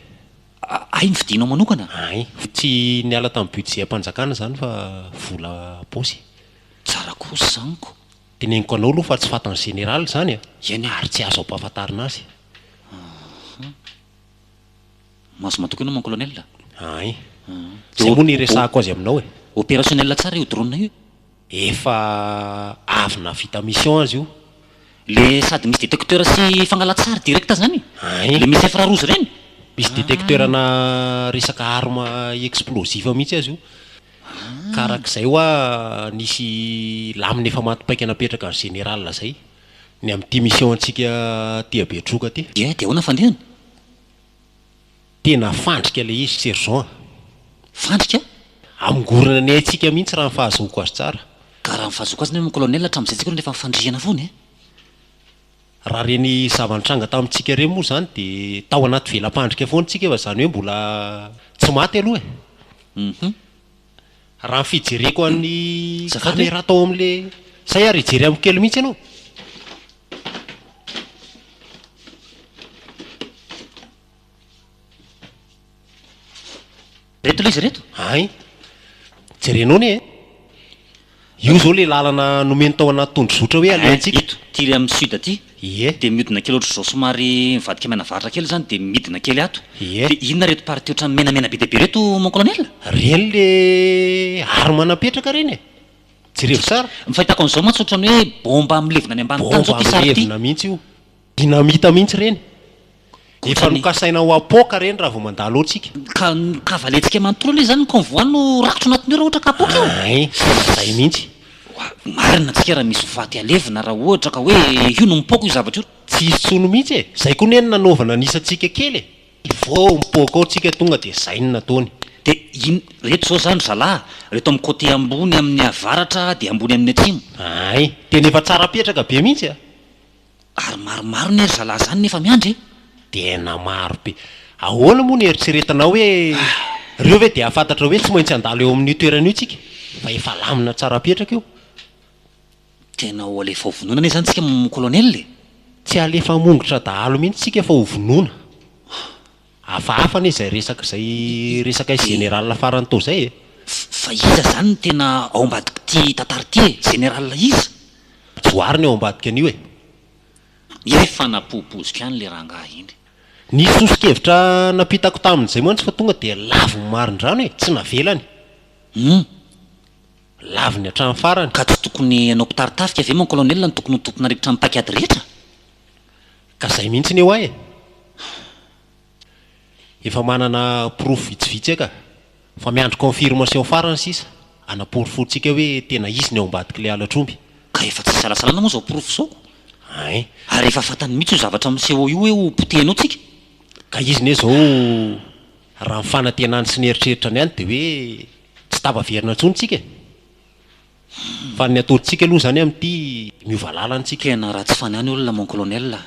Ay nividinao manokana? Ay. Tsy niala tamin'ny budget am-panjakana zany fa vola paosy. Tsara kosa zaniko. Teneniko anao aloha fa tsy fantany général zany a. Eny e. Ary tsy azo ampahafantarina azy. Mahazo matoky mon colonel? Ay. Zay moa ny resahako azy aminao e. Opérationnel tsara io drone io. Efa avy navita mission azy io. Le sady misy détecteur sy fangalatsary direct zany? Ay. Le misy infrarouge reny? Misy détecteur na resaka arme explosive mihitsy azy io. Karak'izay hoa nisy lamina efa matipaika napetraka ny général zay. Ny amin'ity mission antsika tia betroka ty. Dia ahoana fandehany? Tena fandrika le izy sergent. Fandrika? Amingorana ny antsika mihitsy raha nifahazoako azy tsara. Ka raha nifahazoako azy mon colonel hatramin'izay tsika rehefa mifandrihana foana e. Raha reny zava-nitranga tamintsika reny moa zany dia tao anaty velam-pandrika foana tsika fa zany hoe mbola tsy maty aloha e. Raha fijereko an'ny caméra tao amin'le say ary hijery amin'ny kely mihitsy ianao. Reto le izy reto? Ay. Jerenao ne e. Io zao le lalana nomeny tao anaty tondrozotra hoe alehantsika. Ito, tiry amin'ny sud aty. Ie. Dia mihodina kely ohatry zao somary mivadika menavatra kely zany dia midina kely ato. Ie. Dia inona reto party ohatran'ny menamena be dia be reto mon colonel? Reny le arma napetraka reny e. Jereo tsara. Ny fahitako an'izao mantsy ohatran'ny hoe bomba amlevina any ambany tany zao Bomba ty sary ty. amlevina mihitsy io. Dinamita mihitsy reny. Efa nokasaina ho apoka reny raha vao mandalo atsika. Ka kavaletsika manontolo le zany ny convoi no rakotro anatin'io raha ohatra ka apoka io. Ay, zay mihitsy. Marina antsika raha misy faty alevina raha ohatra ka hoe io no mipoko io zavatra io. Tsy hisy tsono mihitsy e. Zay koa neny nanaovana nisantsika kely e. Vao mipoko ao tsika tonga dia zay ny nataony. Dia reto zao zany zalahy, reto amin'ny côté ambony amin'ny avaratra dia ambony amin'ny atsimo. Ay, tena efa tsara petraka be mihitsy a. Ary maromaro ny ery zalahy zany nefa miandry. Tena maro be. Ahoana moa ny eritreretanao hoe reo ve dia afantatra hoe tsy maintsy andalo eo amin'ny toerana io tsika fa efa lamina tsara petraka io. Tena ho alefa ho vonona ane zany tsika mon colonel le. Tsy alefa mongotra dahalo mihitsy tsika fa ho vonoina. Hafahafa ne zay resaka général farany tao zay e. Fa iza zany tena ao ambadiky ty tantara ty e, général iza. Joary ny ao ambadika an'io e. Efa napopozika ihany le rangahy iny. Nisy osikevitra napitako tamin'izay mantsy fa tonga dia lavo ny marin-drano e, tsy navelany. Laviny hatramin'ny farany. Ka tsy tokony anao mpitaritafika ve mon colonel ny tokony ho tompona rivotra amin'ny pakady rehetra? Ka zay mihitsy ny eo ahy e. Efa manana proof vitsivitsy eka. Fa miandry confirmation farany sisa. Anaporifotsika hoe tena izy ny ao ambadika le alatromby. Ka efa tsy salasalana moa zao proof zao. Ay. Ary efa fantany mihitsy io zavatra miseho io hoe ho potehinao tsika. Ka izy ne zao raha mifanantenany sy ny eritreritra ny ihany dia hoe tsy tava-verina intsony tsika e. Fa ny ataontsika aloha zany amin'ity miova lalantsika. Tena raha tsy faniany olona mon colonel.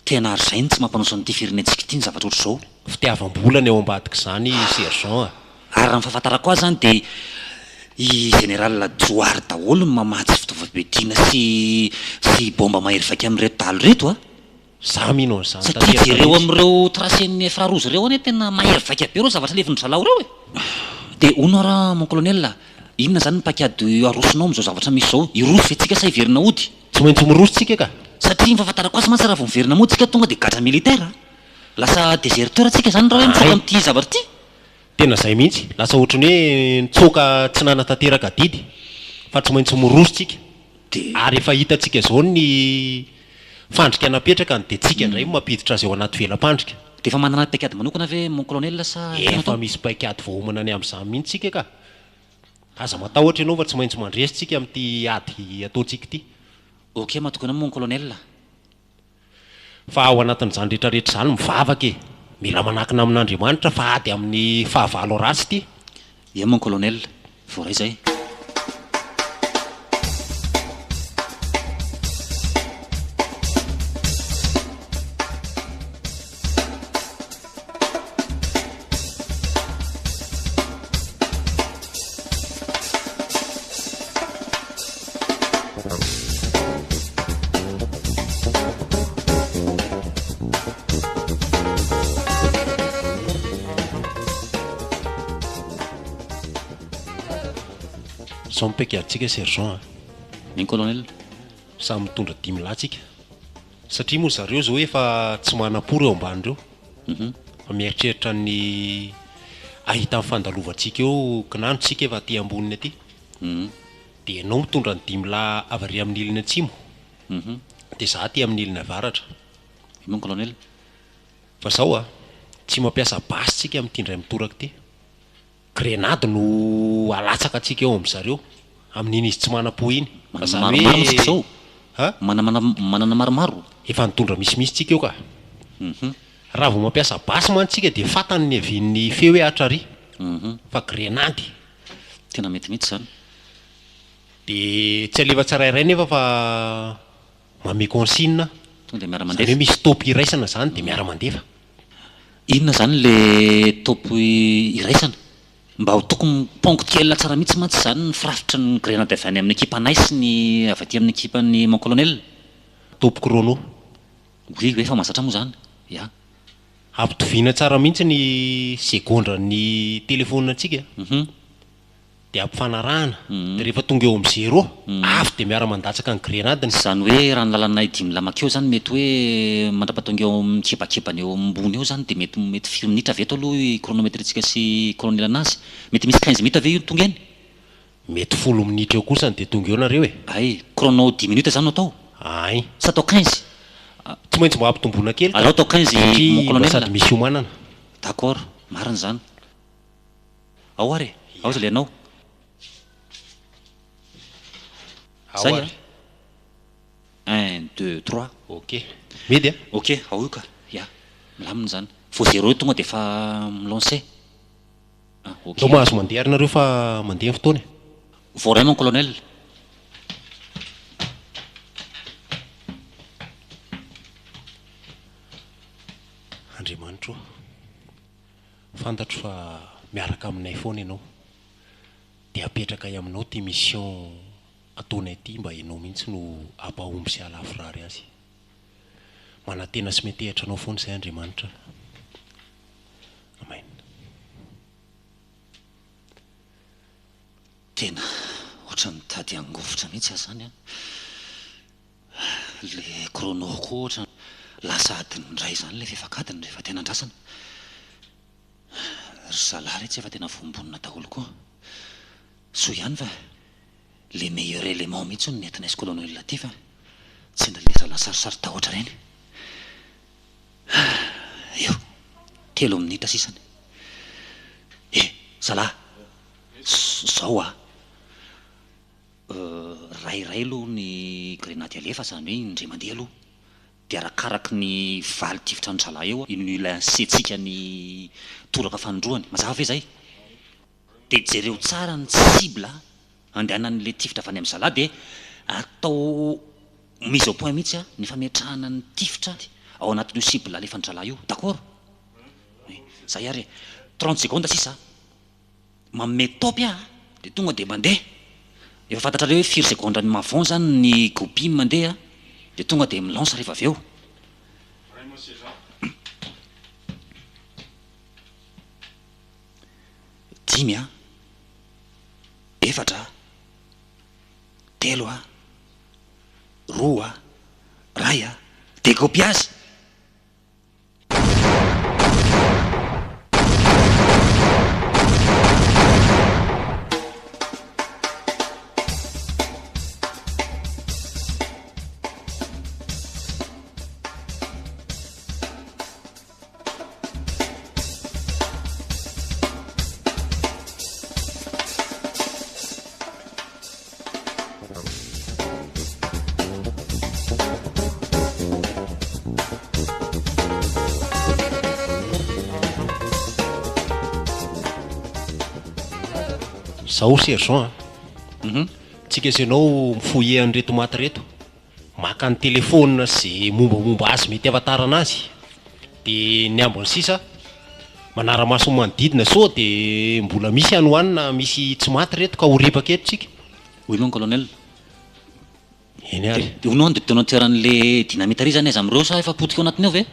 Tena ary zay ny tsy mampanao an'ity firenentsika ity ny zavatra ohatr' zao. Fitiavam-bola ny ao ambadika zany sergent. Ary raha ny fahafantarako azy zany dia i général Joary daholo ny mamatsy fitaovam-piadiana sy bomba mahery vaika amin'ireto dahalo reto a. Za mino an'izany satria jereo amin'ireo tracen'ny frarozy reo ane tena mahery vaika be reo zavatra leviny zalao reo e. Dia ono raha mon colonel, inona zany ny pakady arosonao amin'izao zavatra misy zao? Irosy antsika sa hiverina ody? Tsy maintsy mirosotsika ka. Satria ny fahafantarako azy mantsy raha vao miverina mody tsika tonga dia gadra militaire. Lasa déserteur tsika zany raha hoe mitsaka amin'ity zavatra ity. tena izay mihitsy lasa ohatrany hoe nitsoaka tsy nanatanteraka didy fa tsy maintsy morositsika ary efa hitantsika zao ny fandrika napetraka dia tsika indray mampiditra azy eo anaty velam-pandrika dia efa manana paikady manokana ve mon colonel sa efa misy paikady voahomana any amin'izany mihitsy tsika ka aza matahotra ianao fa tsy maintsy mandresitsika amin'ity ady ataontsika ity ok matokana mon colonel fa ao anatin'izany rehetrarehetra izany mivavaka e mila manakina amin'Andriamanitra fa ady amin'ny fahavalo ratsy ity ia mon colonel voray zay sao mipaikaditsika sergent min colonel samy mitondra 10 latsika satria moa zareo zao efa tsy manam-pory eo ambany reo fa mieritreritra ny ahita amin'ny fandalovantsika eo kinanotsika efa aty amboniny aty dia ianao mitondra ny 10 lahy avy amin'ny iliny atsimo dia za aty amin'ny iliny avaratra mon colonel fa zao tsy mampiasa basy tsika amin'ity indray mitoraka ity grenady no alatsaka atsika eo amin'zareo amin'iny izy tsy manam-po iny maromaro moa zao manana maromaro efa nitondra misimisy tsika eo ka raha vao mampiasa basy mantsika dia fatany ny avin'ny feo hoe atrary fa grenady tena metimety zany dia tsy alefa tsarairay nefa fa mame consigne tonga dia miara zany mandefa hoe misy topy iraisana zany dia miara mandefa inona zany le topo iraisana mba ho tokony ponctuel tsara mihitsy mantsy zany ny firafitra ny grenade avy any amin'ny ekipa anay sy ny avy aty amin'ny ekipa ny mon colonel topy chrono oui hoe fa mahazatra moa zany ia ampitoviana tsara mihitsy ny segondra ny telefona antsika dia ampifanarahana dia rehefa tonga eo amin'ny zéro avy dia miara mandatsaka ny grenadiny zany hoe raha ny lalanay 10 lamakeo zany mety hoe mandrapatonga eo amin'ny kibakibany eo ambony eo zany dia mety firy minitra avy eto aloha i chronometretsika sy colonel anazy mety misy 15 minitra ave io tonga eny mety 10 minitra eo kosany dia tonga eo nareo e ay chrono 10 minutes zany no atao ay sa atao 15 tsy maintsy mba ampitombona kely alao atao 15 mon colonel sady misy omanana d'accord marina zany ao ary ao za le anao zay 1 2 3 ok medy ok ao io ka ia milamina zany fo zéro io tonga dia efa milance ok dao mahazo mandeha ary nareo fa mandeha ny fotoana voray mon colonel Andriamanitra fantatro fa miaraka aminay foana ianao dia apetraka aminao ty mission ataonay ity mba ianao mihitsy no ampahomby sy alafirary azy manantena sy metehitra anao foana izay Andriamanitra amen tena ohatra ny tady angovotra mihitsy azy zany le chronoko ohatra lasa adiny ndray zany le fefakadiny rehefa tena andrasana ry zalahy retsy efa tena vombonina daholo koa so ihany fa le meilleur élément mihitsy no nentinay sy colonel aty fa tsy ndalesa lasarisary tahotra reny eo 3 minitra sisany zalahy zao rairay aloha ny grenady alefa zany hoe indray mandeha aloha dia arakaraky ny valy tivitra ny zalahy eo inulansetsika ny toraka fanondroany mazava ve zay dia jereo tsara ny cible andehanan'le tifitra avy any amin'ny zalahy dia atao mise au point mihitsy ny fametrahana ny tifitra ao anatin'io cible alefa ny zalahy io d'accord zay ary 30 secondes sisa manome topy dia tonga dia mandeha efa fantatra le hoe firy seconde ny mavon zany ny gopim mandeha dia tonga dia milance rehefa avy eo dimy efatra telo roa ray décopiage Zaho sergent tsika isanao mifoye an'reto maty reto, maka ny telefôna zay mombamomba azy mety avatarana azy, de ny ambony sisa manara-maso manodidina sao de mbola misy anohanina misy tsy maty reto ka horipaka eto tsika. Oui mon colonel. Eny ary De hono de donateran'le dynamite ry zany aiza am'ireo sa efa potika ao anatiny ao ve?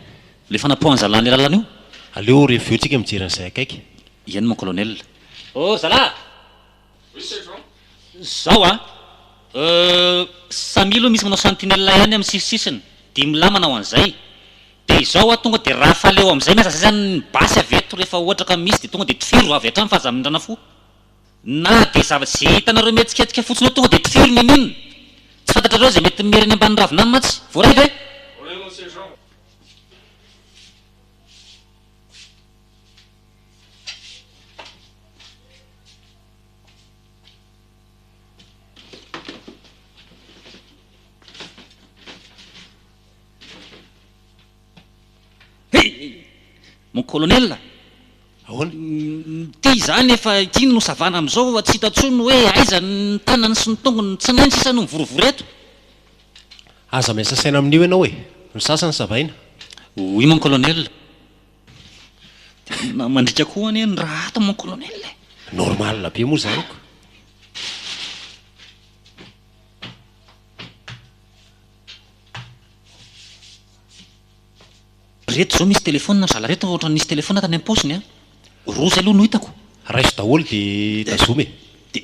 Le fanapohan-jalany le lalana io? aleo reveo tsika mijery an'izay akaiky. Ien mon colonel. Oh zala! Zao a Samilo misy manao sentinelle ihany amin'ny sisisisiny, 10 lahy manao an'izay. De izao a tonga de raha faleo am'izay miasa zany basy avy eto rehefa ohatra ka misy de tonga de tifiro avy hatrany fa aza amindrana fo. Na de zavatsy hitanareo mihetsiketsika fotsiny tonga de tifiro ninino. Tsy fantatrareo zay mety meriny ambany ravina matsy. Voaray ve? Mon colonel, ahoana? ty zany efa ity no savana am'izao tsy hitantsony hoe aiza ny tanany sy ny tongony tsy nainy sisa no mivorovory eto. Aza miasa saina amin'io ianao e, ny sasany savaina. Oui mon colonel. Mandrika koa anie ny raha ato mon colonel. Normal be moa zany ko. Reto zao misy telefôna zala reto ohatra nisy telefôna tany am-paosiny a. Roa zay aloha no hitako. Raiso daholo de tazome. De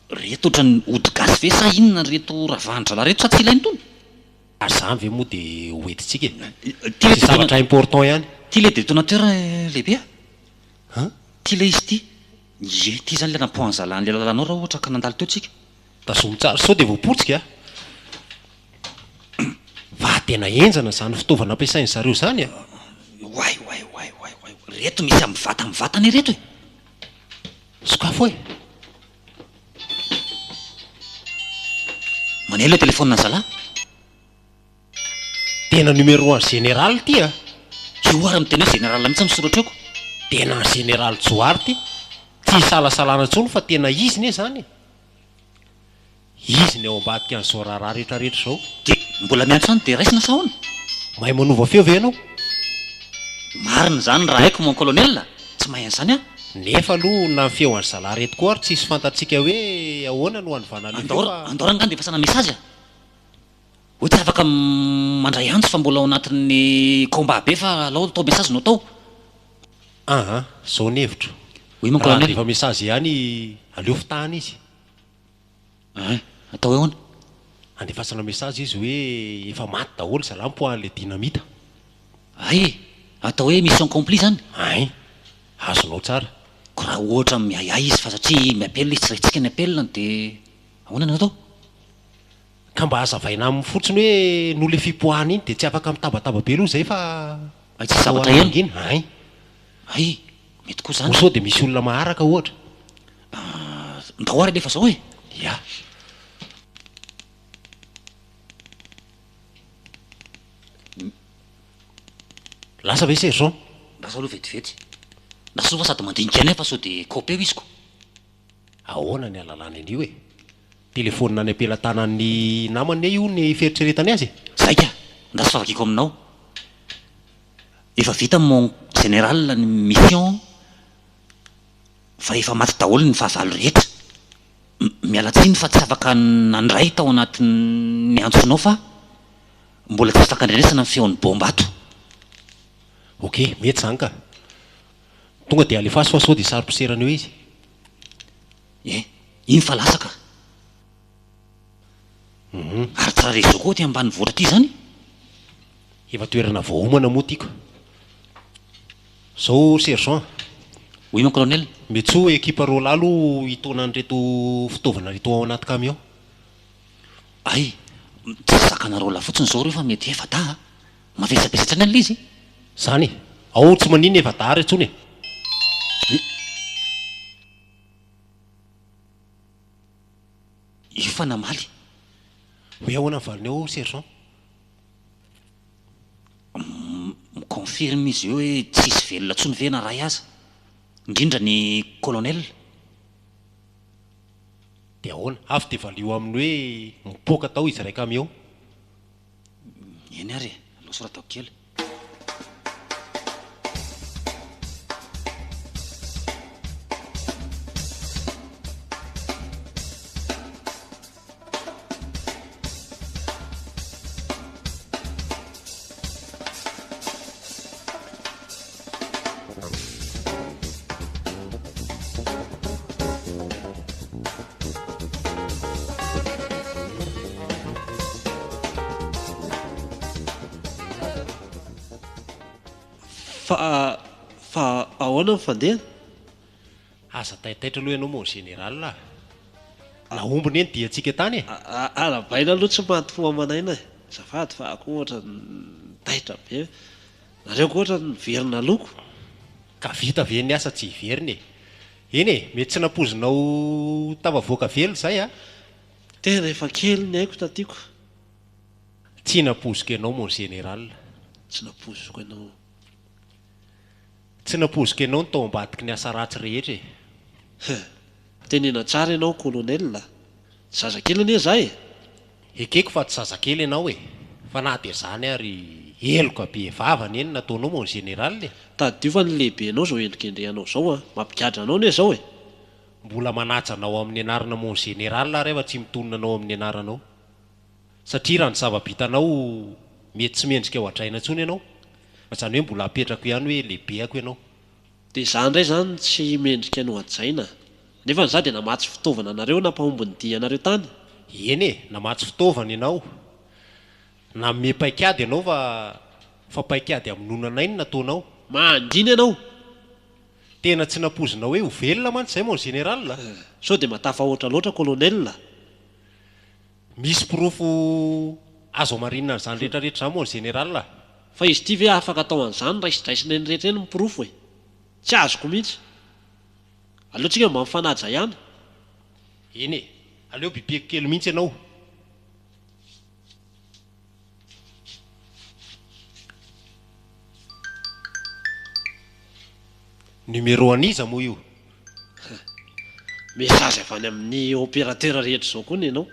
reto ohatra ny ody gasy ve sa inona reto ravahany zala reto sa tsy ilainy tony? Azany ve moa de hoentitsika e. Ty le Sy zavatra important ihany. ty le détonateur lehibe a? Han? Ty le izy ty. Ye ty zany le napohan-zalany le lalanao raha ohatra ka nandalo teo tsika. Tazomy tsara sao de voapotsika a. Va tena enjana zany fitaovana ampiasainy zareo zany a. Way. Reto misy amin'ny vatany reto e. Sokafo e. Manelo le telefôna zala. Tena numéro 1 général ty a. Io ary miteny hoe général mihitsy misoratra eo. Tena général Joary ty. Tsy salasalana intsony fa tena izy ne zany. Izy ny ao ambadika an'izao raharaha rehetrarehetra zao. De mbola miantso any de raisina sa ahoana? Mahay manova feo ve ianao? Marina zany raha haiko mon colonel. Tsy mahay an'izany a. Nefa aloha na feo an'ny zalahy reto koa ary tsisy fantatsika hoe ahoana no hanivana an'io feo fa- Andorana ngany de fasana mesazy a. Hoe tsy afaka mandray antso fa mbola ao anatin'ny combat be fa alao atao mesazy no atao. Zao ny hevitro. Oui mon Raha colonel. efa mesazy ihany aleo fitahana izy. Atao hoe ahoana? Andefasana mesazy izy hoe efa maty daholo zalahy poan'le dinamita. Ay, atao hoe mission accomplie zany. Ay, azonao tsara. Ko raha ohatra miayay izy fa satria miapelina izy tsy raitsika ny apelina de ahoana no atao? Ka mba hazavaina amin'ny fotsiny hoe noho le fipoahana iny de tsy afaka mitabataba be aloha zay fa Ay, tsy zavatra ihany. iny. Ay, Ay, mety koa zany. sao de misy olona maharaka ohatra. Ndao ary lefa zao e. Ya. Lasa ve sergent? Lasa aloha vetivety. Lasa fa sady mandinika any fa sao de kopeo izy ko. Ahoana ny alalany an'io e? Telefonina any ampelantanan'ny namany io ny fieritreretany azy. Zaika, ndasy favakiako aminao. Efa vita mon général ny mission fa efa maty daholo ny fahavalo rehetra. Miala tsiny fa tsy afaka nandray tao anatin'ny antsonao fa mbola tsy afaka andrenesana ny feon'ny bomba ato. Ok, mety zany ka. Tonga de alefaso fa sao de saro-poserana eo izy. Iny fa lasaka. Ary tsara rezo koa ty ambany voatra ty zany. Efa toerana voahomana moa tiako. Zao sergent, Oui mon colonel. mety so ekipa roa lalo hitona an'reto fitaovana reto ao anaty camion. Ay, tsy zakanareo la fotsiny zao reo fa mety efa da. Mavesabesatra any izy. Zany, ao tsy manino efa dara intsony e. Io fa namaly. Hoe ahoana ny valiny ao sergent? Confirme izy io hoe tsisy velona tsony ve na ray aza. Indrindra ny colonel. dia ahoana avy dia valio amin'ny hoe mipoaka tao izy raika amieo. Eny ary aloha soratako kely. Fa ahoana ny fandeha? Asa taitaitra aloha ianao mon général a. Naombony eny dia antsika tany e. Arabaina aloha tsy maty fo amanaina e. Zafady fa ako ohatra ny taitra be. Nareo ko ohatra ny verina loko. Ka vita ve ny asa tsy hiveriny e. Eny e, mety tsy napozinao tavavoaka velo zay a. Tena efa kely ny haiko tatiako. Tsy napoziko ianao mon général. Tsy napoziko ianao. Tsy napoziko ianao ny tao ambadiky ny asa ratsy rehetra e. Tenena tsara ianao kolonelina. Zazakely anie zay e. Ekeko fa tsy zazakely ianao e. Fa na dia zany ary eloka be vavany eny nataonao mon général e. Tadio fa ny lehibe anao zao endrikendrehanao zao a. Mampigadra anao anie zao e. Mbola manatsa anao amin'ny anarana mon général rehefa tsy mitonona anao amin'ny anaranao. Satria raha ny zava-bitanao mety tsy mendrika ao adraina intsony ianao. Zany hoe mbola apetrako ihany hoe lehibeako ianao. Dia izany indray zany tsy mendrika no adjaina. Nefa ny za dia namatsy fitaovana anareo nampahombony dia anareo tany. Eny e, namatsy fitaovana ianao. Nanome paikady ianao fa paikady amin'ny nonanainy nataonao. Mandiny ianao. Tena tsy napozinao hoe ho velona mantsy izay mon général. Sao dia matafahoatra loatra kolonelina. Misy pirofo azo amarinina n'izany rehetrarehetra izany mon général. Fa izy ity ve afaka atao an'izany raisidraisina eny rehetra eny mipirofo e. Tsy azoko mihitsy. Aleotsika mba mifanaja ihany. Eny e, aleo bibeko kely mihitsy ianao. Numéro aniza moa io. Mesazy avy any amin'ny opérateur rehetra zao koa ny ianao.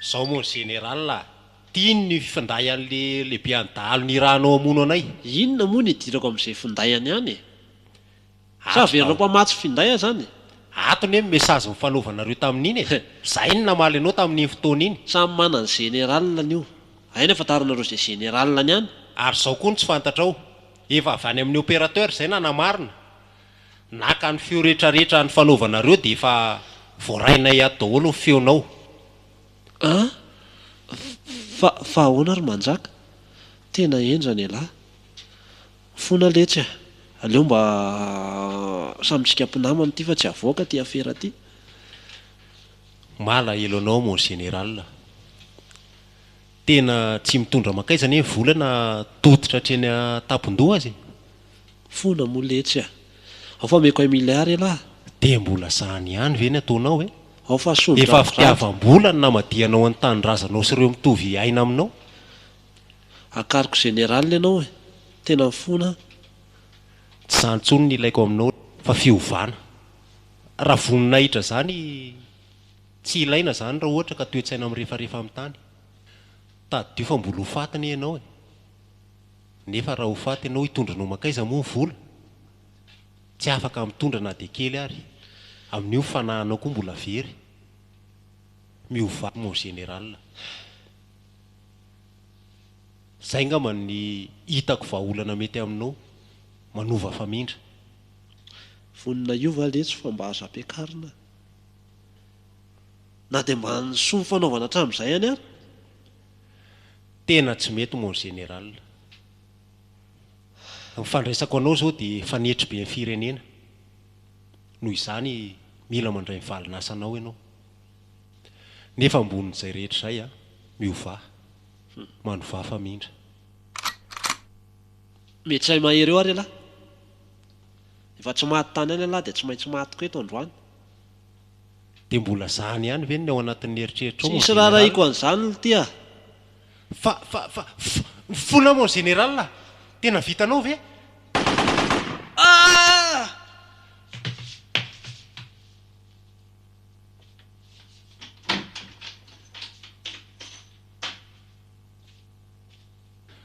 Zao mon général tiany ny fifanday an'le lehibe andalo ny rahanao amono anay. Inona moa ny idirako amin'izay findayany ihany e. Sa averinao mpamatsy finday zany. Atony hoe mesazy mifanaovanareo tamin'iny e. Zay ny namaly anao tamin'iny fotoana iny. Samy manana ny généraliny io. Aina afantaranareo izay généraliny ihany. Ary zao koa ny tsy fantatrao. Efa avy any amin'ny opérateur zay nanamarina. Naka ny feo rehetrarehetra ny fanaovanareo dia efa voarainay ato daholo ny feonao. Fa ahoana ry manjaka? Tena endrany alahy. Fona letsy aleo mba samitsika mpinamana ity fa tsy avoaka ty afera ty. Mala elonao mon général. Tena tsy mitondra makaizana ny volana totitra hatreny tapon-doha azy. Fona moa letsy ao fa meko 1 milliard alahy. Dia mbola sahany ihany ve ny ataonao e. Ao fa sondra. Efa fitiavam-bola ny namadianao ny tanindrazanao sy ireo mitovy aina aminao. Akariko général ianao e. Tena fona. Tsy zany intsony ny ilaiko aminao fa fiovana. Raha voninahitra zany tsy ilaina zany raha ohatra ka toe-tsaina amin'ny rehefarehefa amin'ny tany. Tadio fa mbola ho fatiny ianao e. Nefa raha ho faty ianao hitondranao makaiza moa ny vola. Tsy afaka mitondra na dia kely ary. Amin'io fanahinao koa mbola very. Miova mon général. Zay ngamba ny hitako vahaolana mety aminao. Manova famindra. Vonina iova letsy fa mba azo ampiakarina. Na dia mba ny soa fanaovana hatramin'izay ihany ary. Tena tsy mety mon général. Ny fandraisako anao zao dia fanetry be ny firenena. Noho izany mila mandray mivalina asanao ianao. Nefa ambonin'izay rehetra izay miova. Manova famindra. Mety say mahery eo ary alahy. Efa tsy maty tany any alahy dia tsy maintsy maty koa eto androany. Dia mbola zany ihany ve ny ao anatin'ny eritreritra ao. Tsisy raharaiko an'izany ity a. Fa fona mon général. Tena vitanao ve?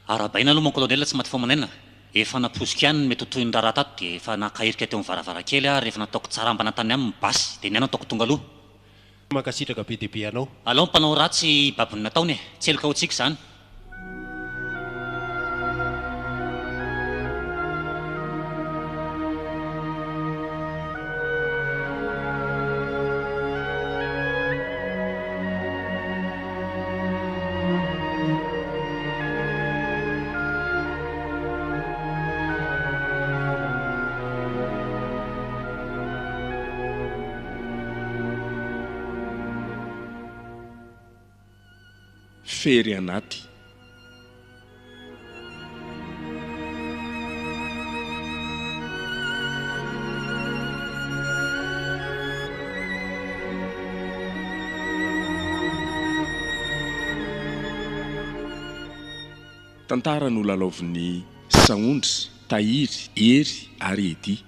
Arabaina aloha mon colonel tsy maty fomanena. Efa naposika ihany mety ho toy ny raharaha tato dia efa nakahirika teo amin'ny varavarankely aho rehefa nataoko tsara ambana tany amin'ny basy dia niany ataoko tonga aloha. Mankasitraka be dia be anao. Alao ny mpanao ratsy babiny nataony e, tsy helika ho antsika izany. Fery anaty. Tantara no lalaovin'ny Saondry, Tahiry, Hery ary Edy.